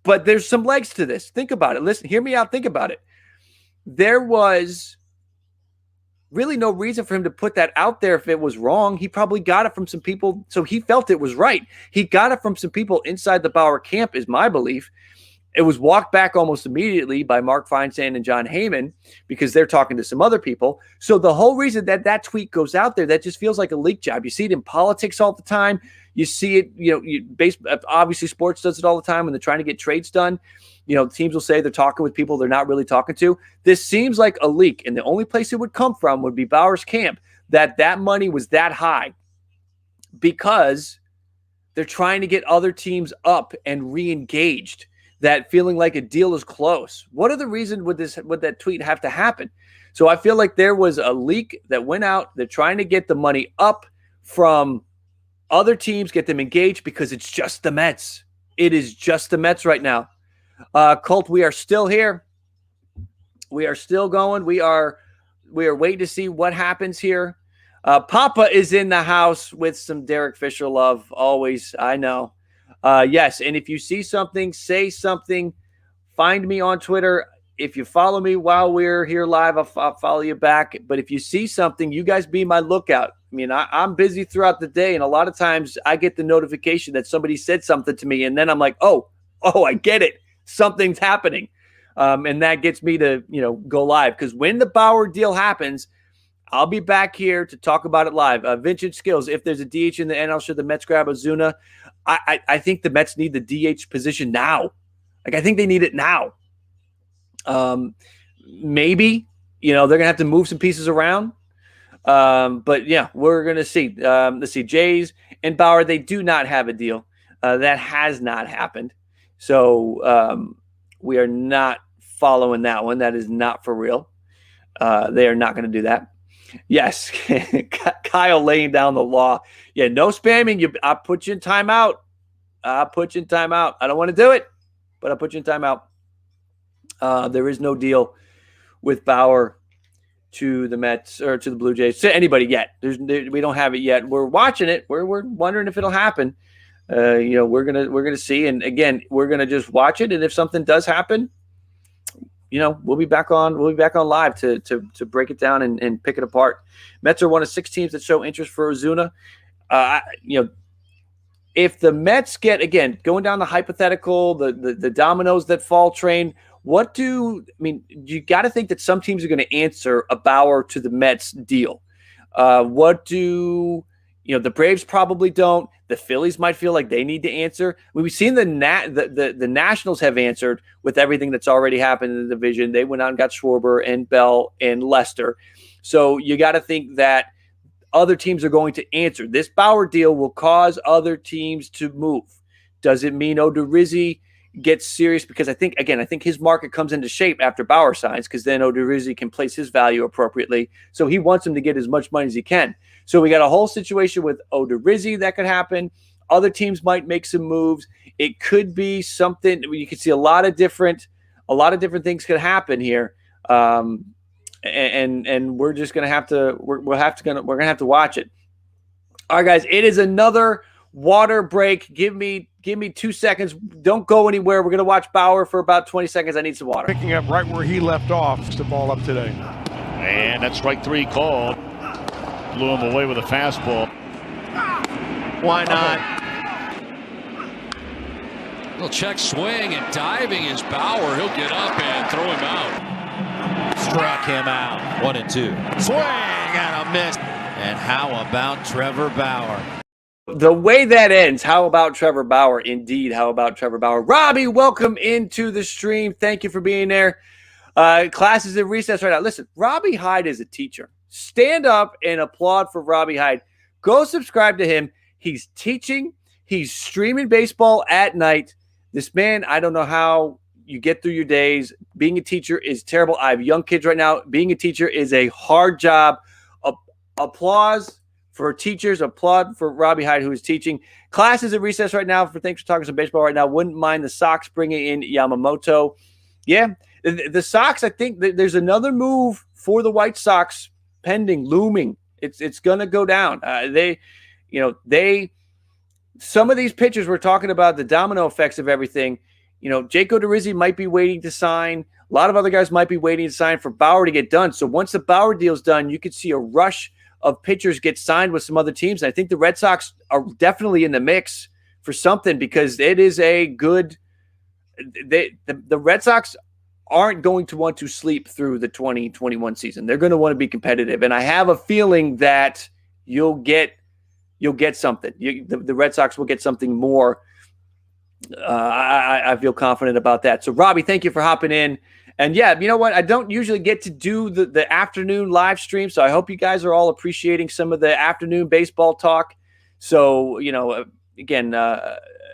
D: but there's some legs to this. Think about it. Listen, hear me out. Think about it. There was really no reason for him to put that out there if it was wrong. He probably got it from some people, so he felt it was right. He got it from some people inside the Bauer camp, is my belief. It was walked back almost immediately by Mark Feinsand and John Heyman because they're talking to some other people. So the whole reason that tweet goes out there, that just feels like a leak job. You see it in politics all the time. You see it, obviously sports does it all the time when they're trying to get trades done. Teams will say they're talking with people they're not really talking to. This seems like a leak, and the only place it would come from would be Bauer's camp, that money was that high because they're trying to get other teams up and re-engaged. That feeling like a deal is close. What other reason would that tweet have to happen? So I feel like there was a leak that went out. They're trying to get the money up from other teams, get them engaged because it's just the Mets. It is just the Mets right now. Colt, we are still here. We are still going. We are waiting to see what happens here. Papa is in the house with some Derek Fisher love. Always, I know. Yes, and if you see something, say something. Find me on Twitter. If you follow me while we're here live, I'll follow you back. But if you see something, you guys be my lookout. I mean, I'm busy throughout the day, and a lot of times I get the notification that somebody said something to me, and then I'm like, oh, I get it. Something's happening. And that gets me to, go live. Because when the Bauer deal happens, I'll be back here to talk about it live. Vintage Skills, if there's a DH in the NL, should the Mets grab Ozuna? I think the Mets need the DH position now. I think they need it now. Maybe, they're going to have to move some pieces around. But, yeah, we're going to see. Let's see. Jays and Bauer, they do not have a deal. That has not happened. So we are not following that one. That is not for real. They are not going to do that. Yes, Kyle laying down the law. Yeah, no spamming. I'll put you in timeout. I don't want to do it, but I'll put you in timeout. There is no deal with Bauer to the Mets or to the Blue Jays, to anybody yet. We don't have it yet. We're watching it. We're wondering if it'll happen. We're gonna see, and again, we're gonna just watch it. And if something does happen, we'll be back on live to break it down and pick it apart. Mets are one of 6 teams that show interest for Ozuna. If the Mets get, again, going down the hypothetical, the dominoes that fall train, you got to think that some teams are going to answer a Bauer to the Mets deal. The Braves probably don't. The Phillies might feel like they need to answer. We've seen the Nationals have answered with everything that's already happened in the division. They went out and got Schwarber and Bell and Lester. So you got to think that other teams are going to answer. This Bauer deal will cause other teams to move. Does it mean Odorizzi gets serious? Because I think his market comes into shape after Bauer signs, because then Odorizzi can place his value appropriately. So he wants him to get as much money as he can. So we got a whole situation with Odorizzi that could happen. Other teams might make some moves. It could be something. You could see a lot of different things could happen here. And we're just gonna have to we're gonna have to watch it. All right, guys, it is another water break. Give me 2 seconds. Don't go anywhere. We're gonna watch Bauer for about 20 seconds. I need some water.
F: Picking up right where he left off. The ball up today.
A: And that's strike 3 called. Blew him away with a fastball.
B: Why not?
C: Little check swing and diving is Bauer. He'll get up and throw him out.
B: Struck him out. 1-2. Swing and a miss. And how about Trevor Bauer?
D: The way that ends, how about Trevor Bauer? Indeed, how about Trevor Bauer? Robbie, welcome into the stream. Thank you for being there. Class is in recess right now. Listen, Robbie Hyde is a teacher. Stand up and applaud for Robbie Hyde. Go subscribe to him. He's teaching. He's streaming baseball at night. This man, I don't know how you get through your days. Being a teacher is terrible. I have young kids right now. Being a teacher is a hard job. Applause for teachers. Applaud for Robbie Hyde, who is teaching. Class is at recess right now. Thanks for talking some baseball right now. Wouldn't mind the Sox bringing in Yamamoto. Yeah, the Sox, I think there's another move for the White Sox pending, looming. It's going to go down. Some of these pitchers, we're talking about the domino effects of everything. Jake Odorizzi might be waiting to sign. A lot of other guys might be waiting to sign for Bauer to get done. So once the Bauer deal's done, you could see a rush of pitchers get signed with some other teams. And I think the Red Sox are definitely in the mix for something, because it is a good the Red Sox aren't going to want to sleep through the 2021 season. They're going to want to be competitive. And I have a feeling that you'll get something. The Red Sox will get something more. I feel confident about that. So, Robbie, thank you for hopping in. And, yeah, you know what? I don't usually get to do the afternoon live stream, so I hope you guys are all appreciating some of the afternoon baseball talk. So, again,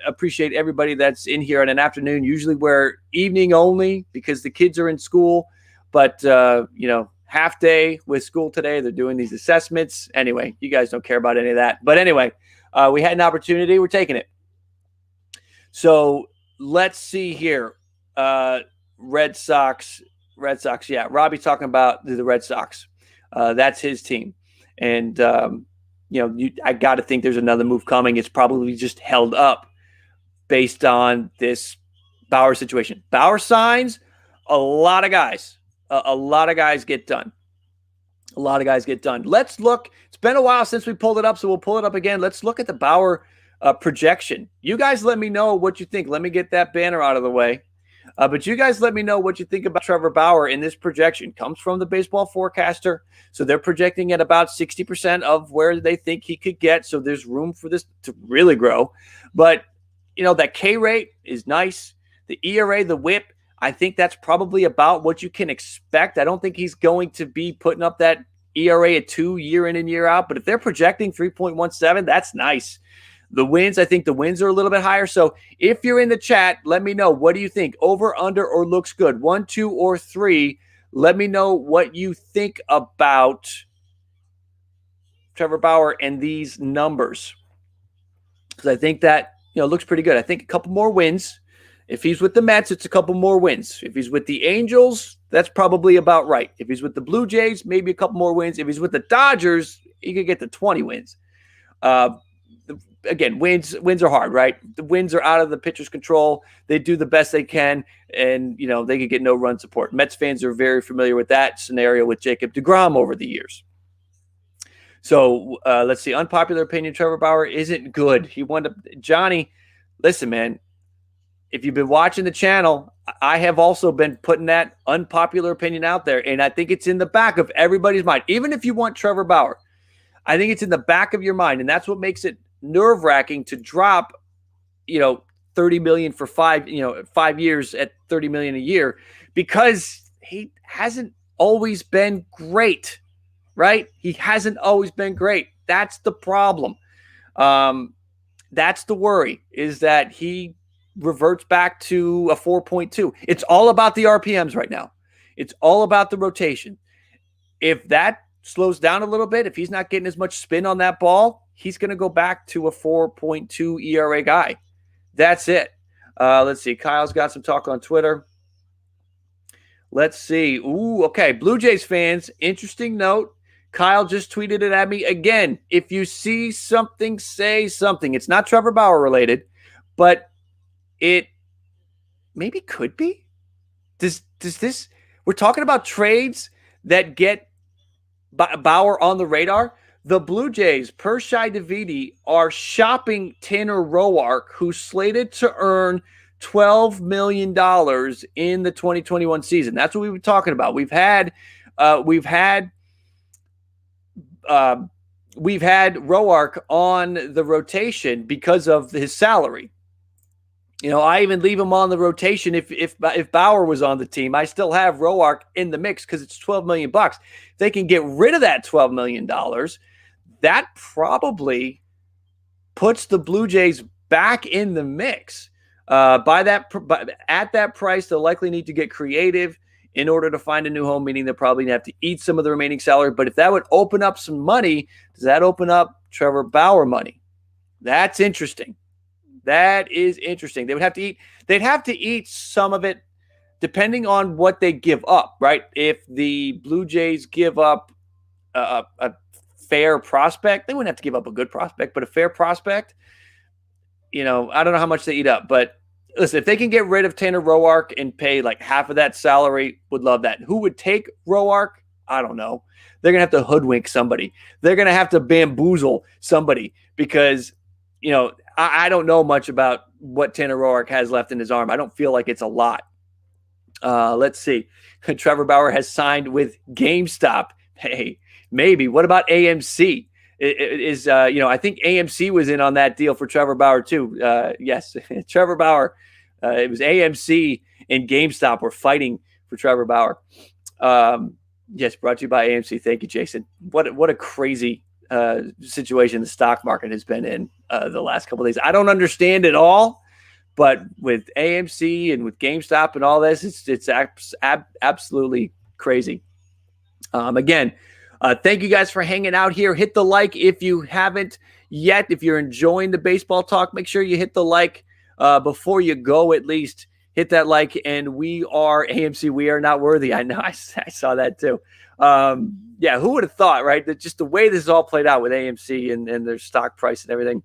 D: appreciate everybody that's in here on an afternoon. Usually we're evening only because the kids are in school. But, half day with school today. They're doing these assessments. Anyway, you guys don't care about any of that. But anyway, we had an opportunity. We're taking it. So let's see here. Red Sox. Yeah, Robbie's talking about the Red Sox. That's his team. And, I got to think there's another move coming. It's probably just held up based on this Bauer situation. Bauer signs, a lot of guys. A lot of guys get done. A lot of guys get done. Let's look. It's been a while since we pulled it up, so we'll pull it up again. Let's look at the Bauer projection. You guys let me know what you think. Let me get that banner out of the way. But you guys let me know what you think about Trevor Bauer in this projection. Comes from the Baseball Forecaster. So they're projecting at about 60% of where they think he could get. So there's room for this to really grow. But, that K rate is nice. The ERA, the whip, I think that's probably about what you can expect. I don't think he's going to be putting up that ERA at 2 year in and year out. But if they're projecting 3.17, that's nice. The wins, I think the wins are a little bit higher. So if you're in the chat, let me know. What do you think? Over, under, or looks good? 1, 2, or 3. Let me know what you think about Trevor Bauer and these numbers. Because I think that, looks pretty good. I think a couple more wins. If he's with the Mets, it's a couple more wins. If he's with the Angels, that's probably about right. If he's with the Blue Jays, maybe a couple more wins. If he's with the Dodgers, he could get to 20 wins. Again, wins are hard, right? The wins are out of the pitcher's control. They do the best they can, and, they could get no run support. Mets fans are very familiar with that scenario with Jacob deGrom over the years. So let's see. Unpopular opinion, Trevor Bauer isn't good. He wound up – Johnny, listen, man, if you've been watching the channel, I have also been putting that unpopular opinion out there, and I think it's in the back of everybody's mind. Even if you want Trevor Bauer, I think it's in the back of your mind, and that's what makes it nerve-wracking to drop, $30 million for 5 years at $30 million a year, because he hasn't always been great, right? He hasn't always been great. That's the problem. That's the worry, is that he reverts back to a 4.2. It's all about the RPMs right now. It's all about the rotation. If that slows down a little bit, if he's not getting as much spin on that ball, he's going to go back to a 4.2 ERA guy. That's it. Let's see. Kyle's got some talk on Twitter. Let's see. Ooh, okay. Blue Jays fans, interesting note. Kyle just tweeted it at me again. If you see something, say something. It's not Trevor Bauer related, but it maybe could be. Does this? We're talking about trades that get Bauer on the radar. The Blue Jays, per Shai Davidi, are shopping Tanner Roark, who's slated to earn $12 million in the 2021 season. That's what we were talking about. We've had Roark on the rotation because of his salary. I even leave him on the rotation if Bauer was on the team. I still have Roark in the mix because it's $12 million. If they can get rid of that $12 million, that probably puts the Blue Jays back in the mix. At that price, they'll likely need to get creative in order to find a new home, meaning they'll probably have to eat some of the remaining salary. But if that would open up some money, does that open up Trevor Bauer money? That's interesting. That is interesting. They'd have to eat some of it depending on what they give up, right? If the Blue Jays give up a fair prospect, they wouldn't have to give up a good prospect, but a fair prospect, I don't know how much they eat up. But listen, if they can get rid of Tanner Roark and pay like half of that salary, would love that. Who would take Roark? I don't know. They're going to have to hoodwink somebody. They're going to have to bamboozle somebody because, I don't know much about what Tanner Roark has left in his arm. I don't feel like it's a lot. Let's see. Trevor Bauer has signed with GameStop. Hey, maybe. What about AMC? I think AMC was in on that deal for Trevor Bauer too. Yes, Trevor Bauer. It was AMC and GameStop were fighting for Trevor Bauer. Yes, brought to you by AMC. Thank you, Jason. What a crazy situation the stock market has been in the last couple of days. I don't understand it all, but with AMC and with GameStop and all this, it's absolutely crazy. Again, thank you guys for hanging out here. Hit the like if you haven't yet. If you're enjoying the baseball talk, make sure you hit the like before you go. At least hit that like. And we are AMC. We are not worthy. I know. I saw that too. Yeah, who would have thought, right? That just the way this is all played out with AMC and their stock price and everything.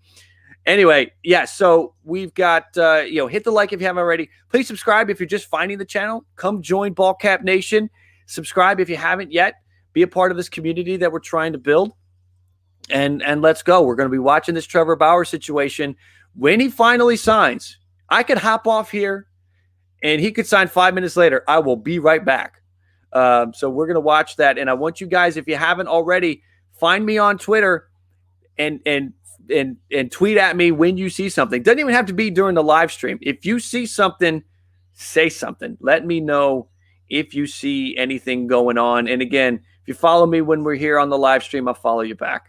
D: Anyway, yeah, so we've got, hit the like if you haven't already. Please subscribe if you're just finding the channel. Come join Ballcap Nation. Subscribe if you haven't yet. Be a part of this community that we're trying to build. And let's go. We're going to be watching this Trevor Bauer situation. When he finally signs, I could hop off here and he could sign 5 minutes later. I will be right back. So we're going to watch that. And I want you guys, if you haven't already, find me on Twitter and tweet at me when you see something. Doesn't even have to be during the live stream. If you see something, say something. Let me know if you see anything going on. And again, if you follow me when we're here on the live stream, I'll follow you back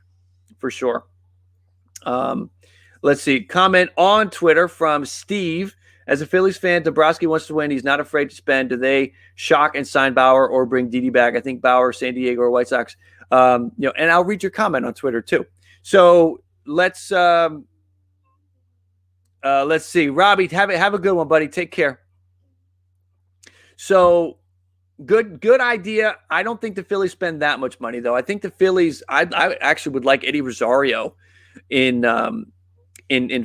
D: for sure. Let's see. Comment on Twitter from Steve. As a Phillies fan, Dombrowski wants to win. He's not afraid to spend. Do they shock and sign Bauer or bring Didi back? I think Bauer, San Diego, or White Sox. And I'll read your comment on Twitter too. So let's see. Robbie, have a good one, buddy. Take care. So good idea. I don't think the Phillies spend that much money though. I think the Phillies. I actually would like Eddie Rosario in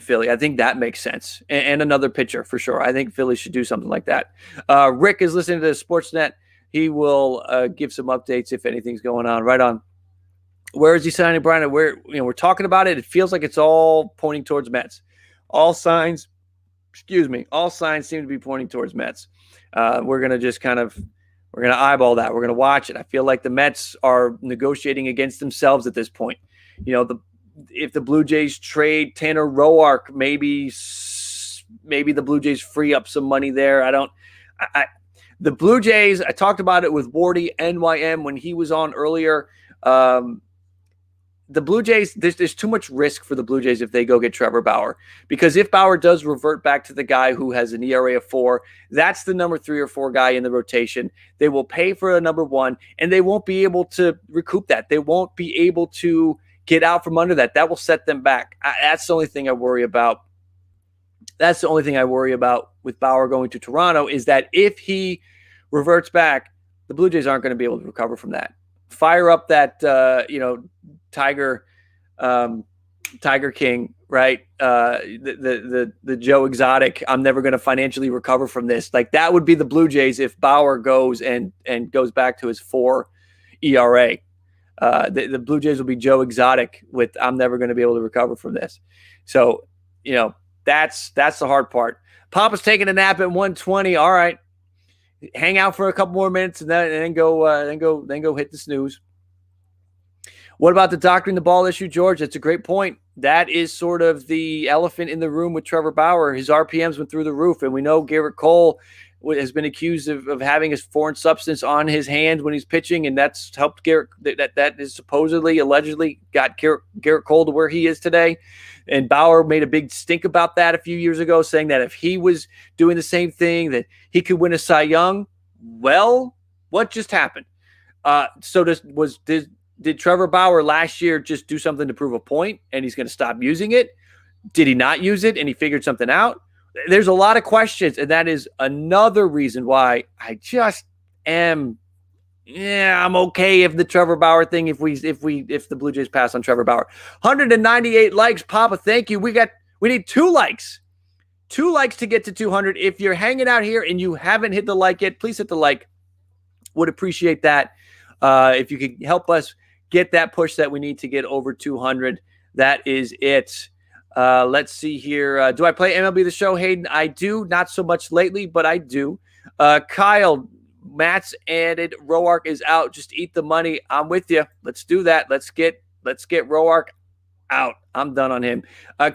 D: Philly. I think that makes sense. And another pitcher for sure. I think Philly should do something like that. Rick is listening to Sportsnet. He will give some updates if anything's going on. Right on. Where is he signing, Brian? We're talking about it. It feels like it's all pointing towards Mets. All signs seem to be pointing towards Mets. We're going to eyeball that. We're going to watch it. I feel like the Mets are negotiating against themselves at this point. If the Blue Jays trade Tanner Roark, maybe the Blue Jays free up some money there. The Blue Jays, I talked about it with Warty NYM when he was on earlier. The Blue Jays, there's too much risk for the Blue Jays if they go get Trevor Bauer. Because if Bauer does revert back to the guy who has an ERA of 4, that's the number 3 or 4 guy in the rotation. They will pay for a number 1, and they won't be able to recoup that. They won't be able to get out from under that. That will set them back. That's the only thing I worry about. That's the only thing I worry about with Bauer going to Toronto is that if he reverts back, the Blue Jays aren't going to be able to recover from that. Fire up that, Tiger King, right? The Joe Exotic. I'm never going to financially recover from this. Like that would be the Blue Jays if Bauer goes and goes back to his 4 ERA. The Blue Jays will be Joe Exotic with I'm never going to be able to recover from this. So, that's the hard part. Papa's taking a nap at 1:20. All right. Hang out for a couple more minutes and then go hit the snooze. What about the doctoring the ball issue, George? That's a great point. That is sort of the elephant in the room with Trevor Bauer. His RPMs went through the roof, and we know Garrett Cole has been accused of having a foreign substance on his hand when he's pitching, and that's helped Garrett. That is supposedly, allegedly, got Garrett Cole to where he is today. And Bauer made a big stink about that a few years ago, saying that if he was doing the same thing, that he could win a Cy Young. Well, what just happened? Did Trevor Bauer last year just do something to prove a point, and he's going to stop using it? Did he not use it, and he figured something out? There's a lot of questions, and that is another reason why I just am. Yeah, I'm okay if the Trevor Bauer thing. If the Blue Jays pass on Trevor Bauer, 198 likes, Papa. Thank you. We need 2 likes, 2 likes to get to 200. If you're hanging out here and you haven't hit the like yet, please hit the like. Would appreciate that. If you could help us get that push that we need to get over 200, that is it. Let's see here. Do I play MLB The Show, Hayden? I do. Not so much lately, but I do. Kyle, Matz added Roark is out. Just eat the money. I'm with you. Let's do that. Let's get Roark out. I'm done on him.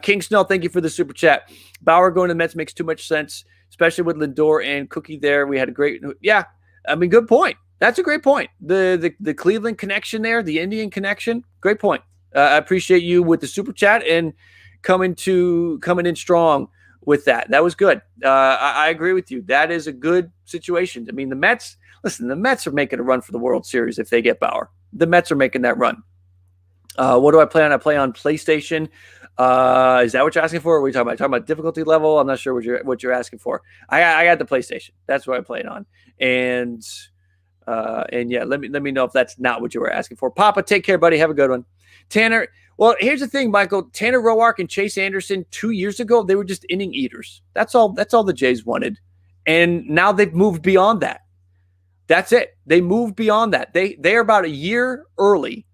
D: King Snow, thank you for the super chat. Bauer going to the Mets makes too much sense, especially with Lindor and Cookie there. We had a great – yeah, I mean, good point. That's a great point. The Cleveland connection there, the Indian connection, great point. I appreciate you with the super chat and coming in strong with that. That was good. I agree with you. That is a good situation. I mean, the Mets are making a run for the World Series if they get Bauer. The Mets are making that run. What do I play on? I play on PlayStation. Is that what you're asking for? Or are we talking about difficulty level? I'm not sure what you're asking for. I got the PlayStation. That's what I play it on. And And yeah, let me know if that's not what you were asking for. Papa, take care, buddy. Have a good one. Tanner. Well, here's the thing, Michael. Tanner Roark and Chase Anderson 2 years ago, they were just inning eaters. That's all the Jays wanted. And now they've moved beyond that. That's it. They moved beyond that. They're about a year early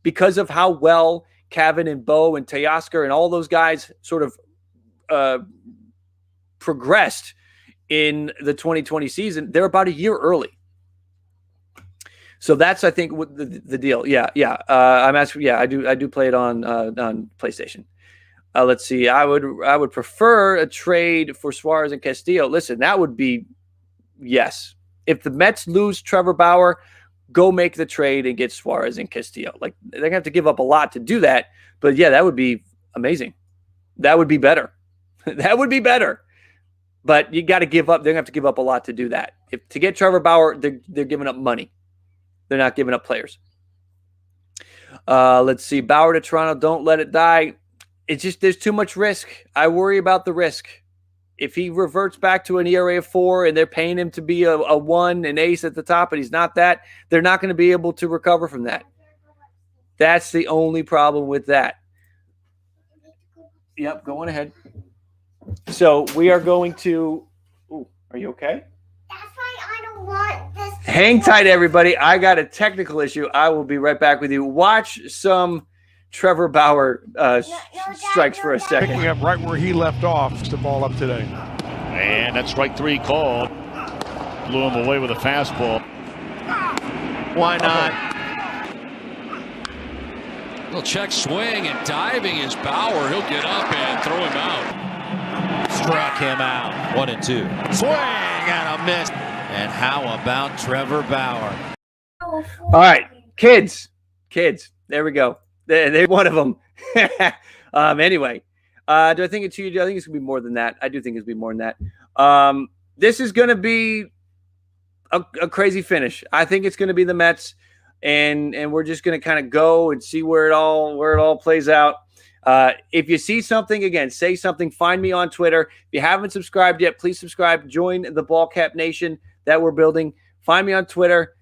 D: because of how well Kevin and Bo and Teoscar and all those guys sort of progressed in the 2020 season. They're about a year early. So that's, I think, what the deal. Yeah. I'm asking. Yeah, I do play it on PlayStation. Let's see. I would prefer a trade for Suarez and Castillo. Listen, that would be yes. If the Mets lose Trevor Bauer, go make the trade and get Suarez and Castillo. Like, they're gonna have to give up a lot to do that, but yeah, that would be amazing. That would be better. That would be better. But you got to give up. They're gonna have to give up a lot to do that. If to get Trevor Bauer, they're giving up money. They're not giving up players. Let's see. Bauer to Toronto. Don't let it die. It's just there's too much risk. I worry about the risk. If he reverts back to an ERA of 4 and they're paying him to be a 1, an ace at the top, and he's not that, they're not going to be able to recover from that. That's the only problem with that. Yep, going ahead. So we are going to – ooh, are you okay?
G: That's why I don't want this.
D: Hang tight, everybody. I got a technical issue. I will be right back with you. Watch some Trevor Bauer strikes for a second.
F: Picking up right where he left off to ball up today.
A: And that's strike 3 called. Blew him away with a fastball.
B: Why not?
C: Little check swing and diving is Bauer. He'll get up and throw him out.
B: Struck him out. 1-2. Swing and a miss. And how about Trevor Bauer?
D: All right, kids. There we go. They're one of them. Anyway, do I think it's huge? I think it's going to be more than that. I do think it's going to be more than that. This is going to be a crazy finish. I think it's going to be the Mets, and we're just going to kind of go and see where it all plays out. If you see something, again, say something. Find me on Twitter. If you haven't subscribed yet, please subscribe. Join the Ballcap Nation that we're building. Find me on Twitter.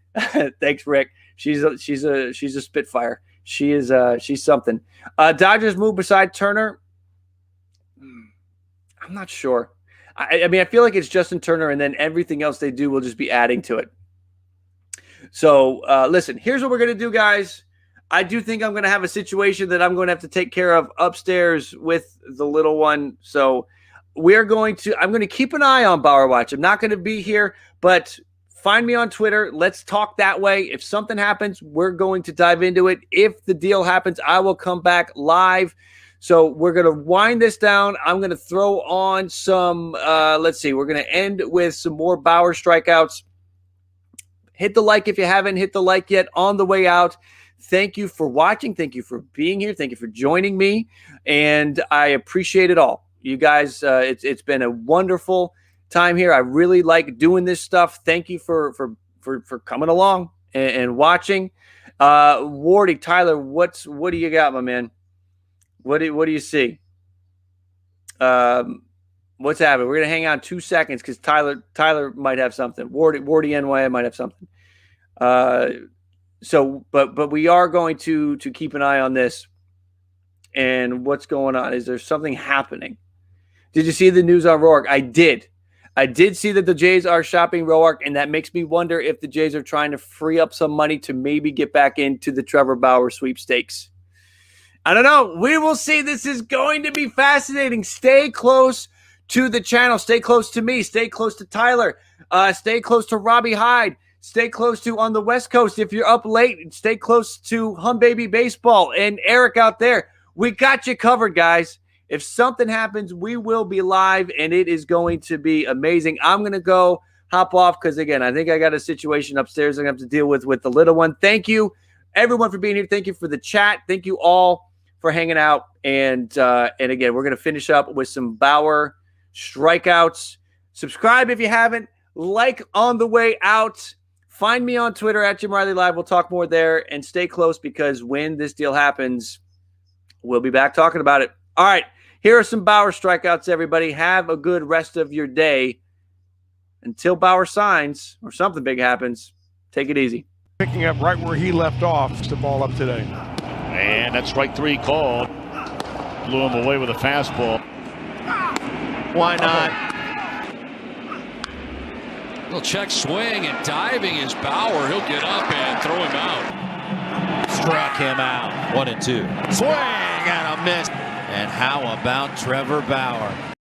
D: Thanks, Rick. She's a Spitfire. She's something. Dodgers move beside Turner. I'm not sure. I mean, I feel like it's Justin Turner, and then everything else they do will just be adding to it. So, listen, here's what we're going to do, guys. I do think I'm going to have a situation that I'm going to have to take care of upstairs with the little one. So I'm going to keep an eye on Bauer Watch. I'm not going to be here, but find me on Twitter. Let's talk that way. If something happens, we're going to dive into it. If the deal happens, I will come back live. So we're going to wind this down. I'm going to throw on some, let's see, we're going to end with some more Bauer strikeouts. Hit the like if you haven't hit the like yet on the way out. Thank you for watching. Thank you for being here. Thank you for joining me. And I appreciate it all. You guys, it's been a wonderful time here. I really like doing this stuff. Thank you for coming along and watching. Warty, Tyler, what do you got, my man? What do you see? What's happening? We're gonna hang on 2 seconds because Tyler might have something. Warty NYM might have something. So, but we are going to keep an eye on this and what's going on. Is there something happening? Did you see the news on Roark? I did see that the Jays are shopping Roark, and that makes me wonder if the Jays are trying to free up some money to maybe get back into the Trevor Bauer sweepstakes. I don't know. We will see. This is going to be fascinating. Stay close to the channel. Stay close to me. Stay close to Tyler. Stay close to Robbie Hyde. Stay close to on the West Coast. If you're up late, stay close to Hum Baby Baseball and Eric out there. We got you covered, guys. If something happens, we will be live, and it is going to be amazing. I'm going to go hop off because, again, I think I got a situation upstairs I'm going to have to deal with the little one. Thank you, everyone, for being here. Thank you for the chat. Thank you all for hanging out. And again, we're going to finish up with some Bauer strikeouts. Subscribe if you haven't. Like on the way out. Find me on Twitter at Jim Riley Live. We'll talk more there, and stay close because when this deal happens, we'll be back talking about it. All right. Here are some Bauer strikeouts, everybody. Have a good rest of your day. Until Bauer signs or something big happens, Take it easy.
F: Picking up right where he left off to ball up today.
A: And that's strike 3 called. Blew him away with a fastball.
B: Why not?
C: Little check swing and diving is Bauer. He'll get up and throw him out.
B: Struck him out. 1-2. Swing and a miss. And how about Trevor Bauer?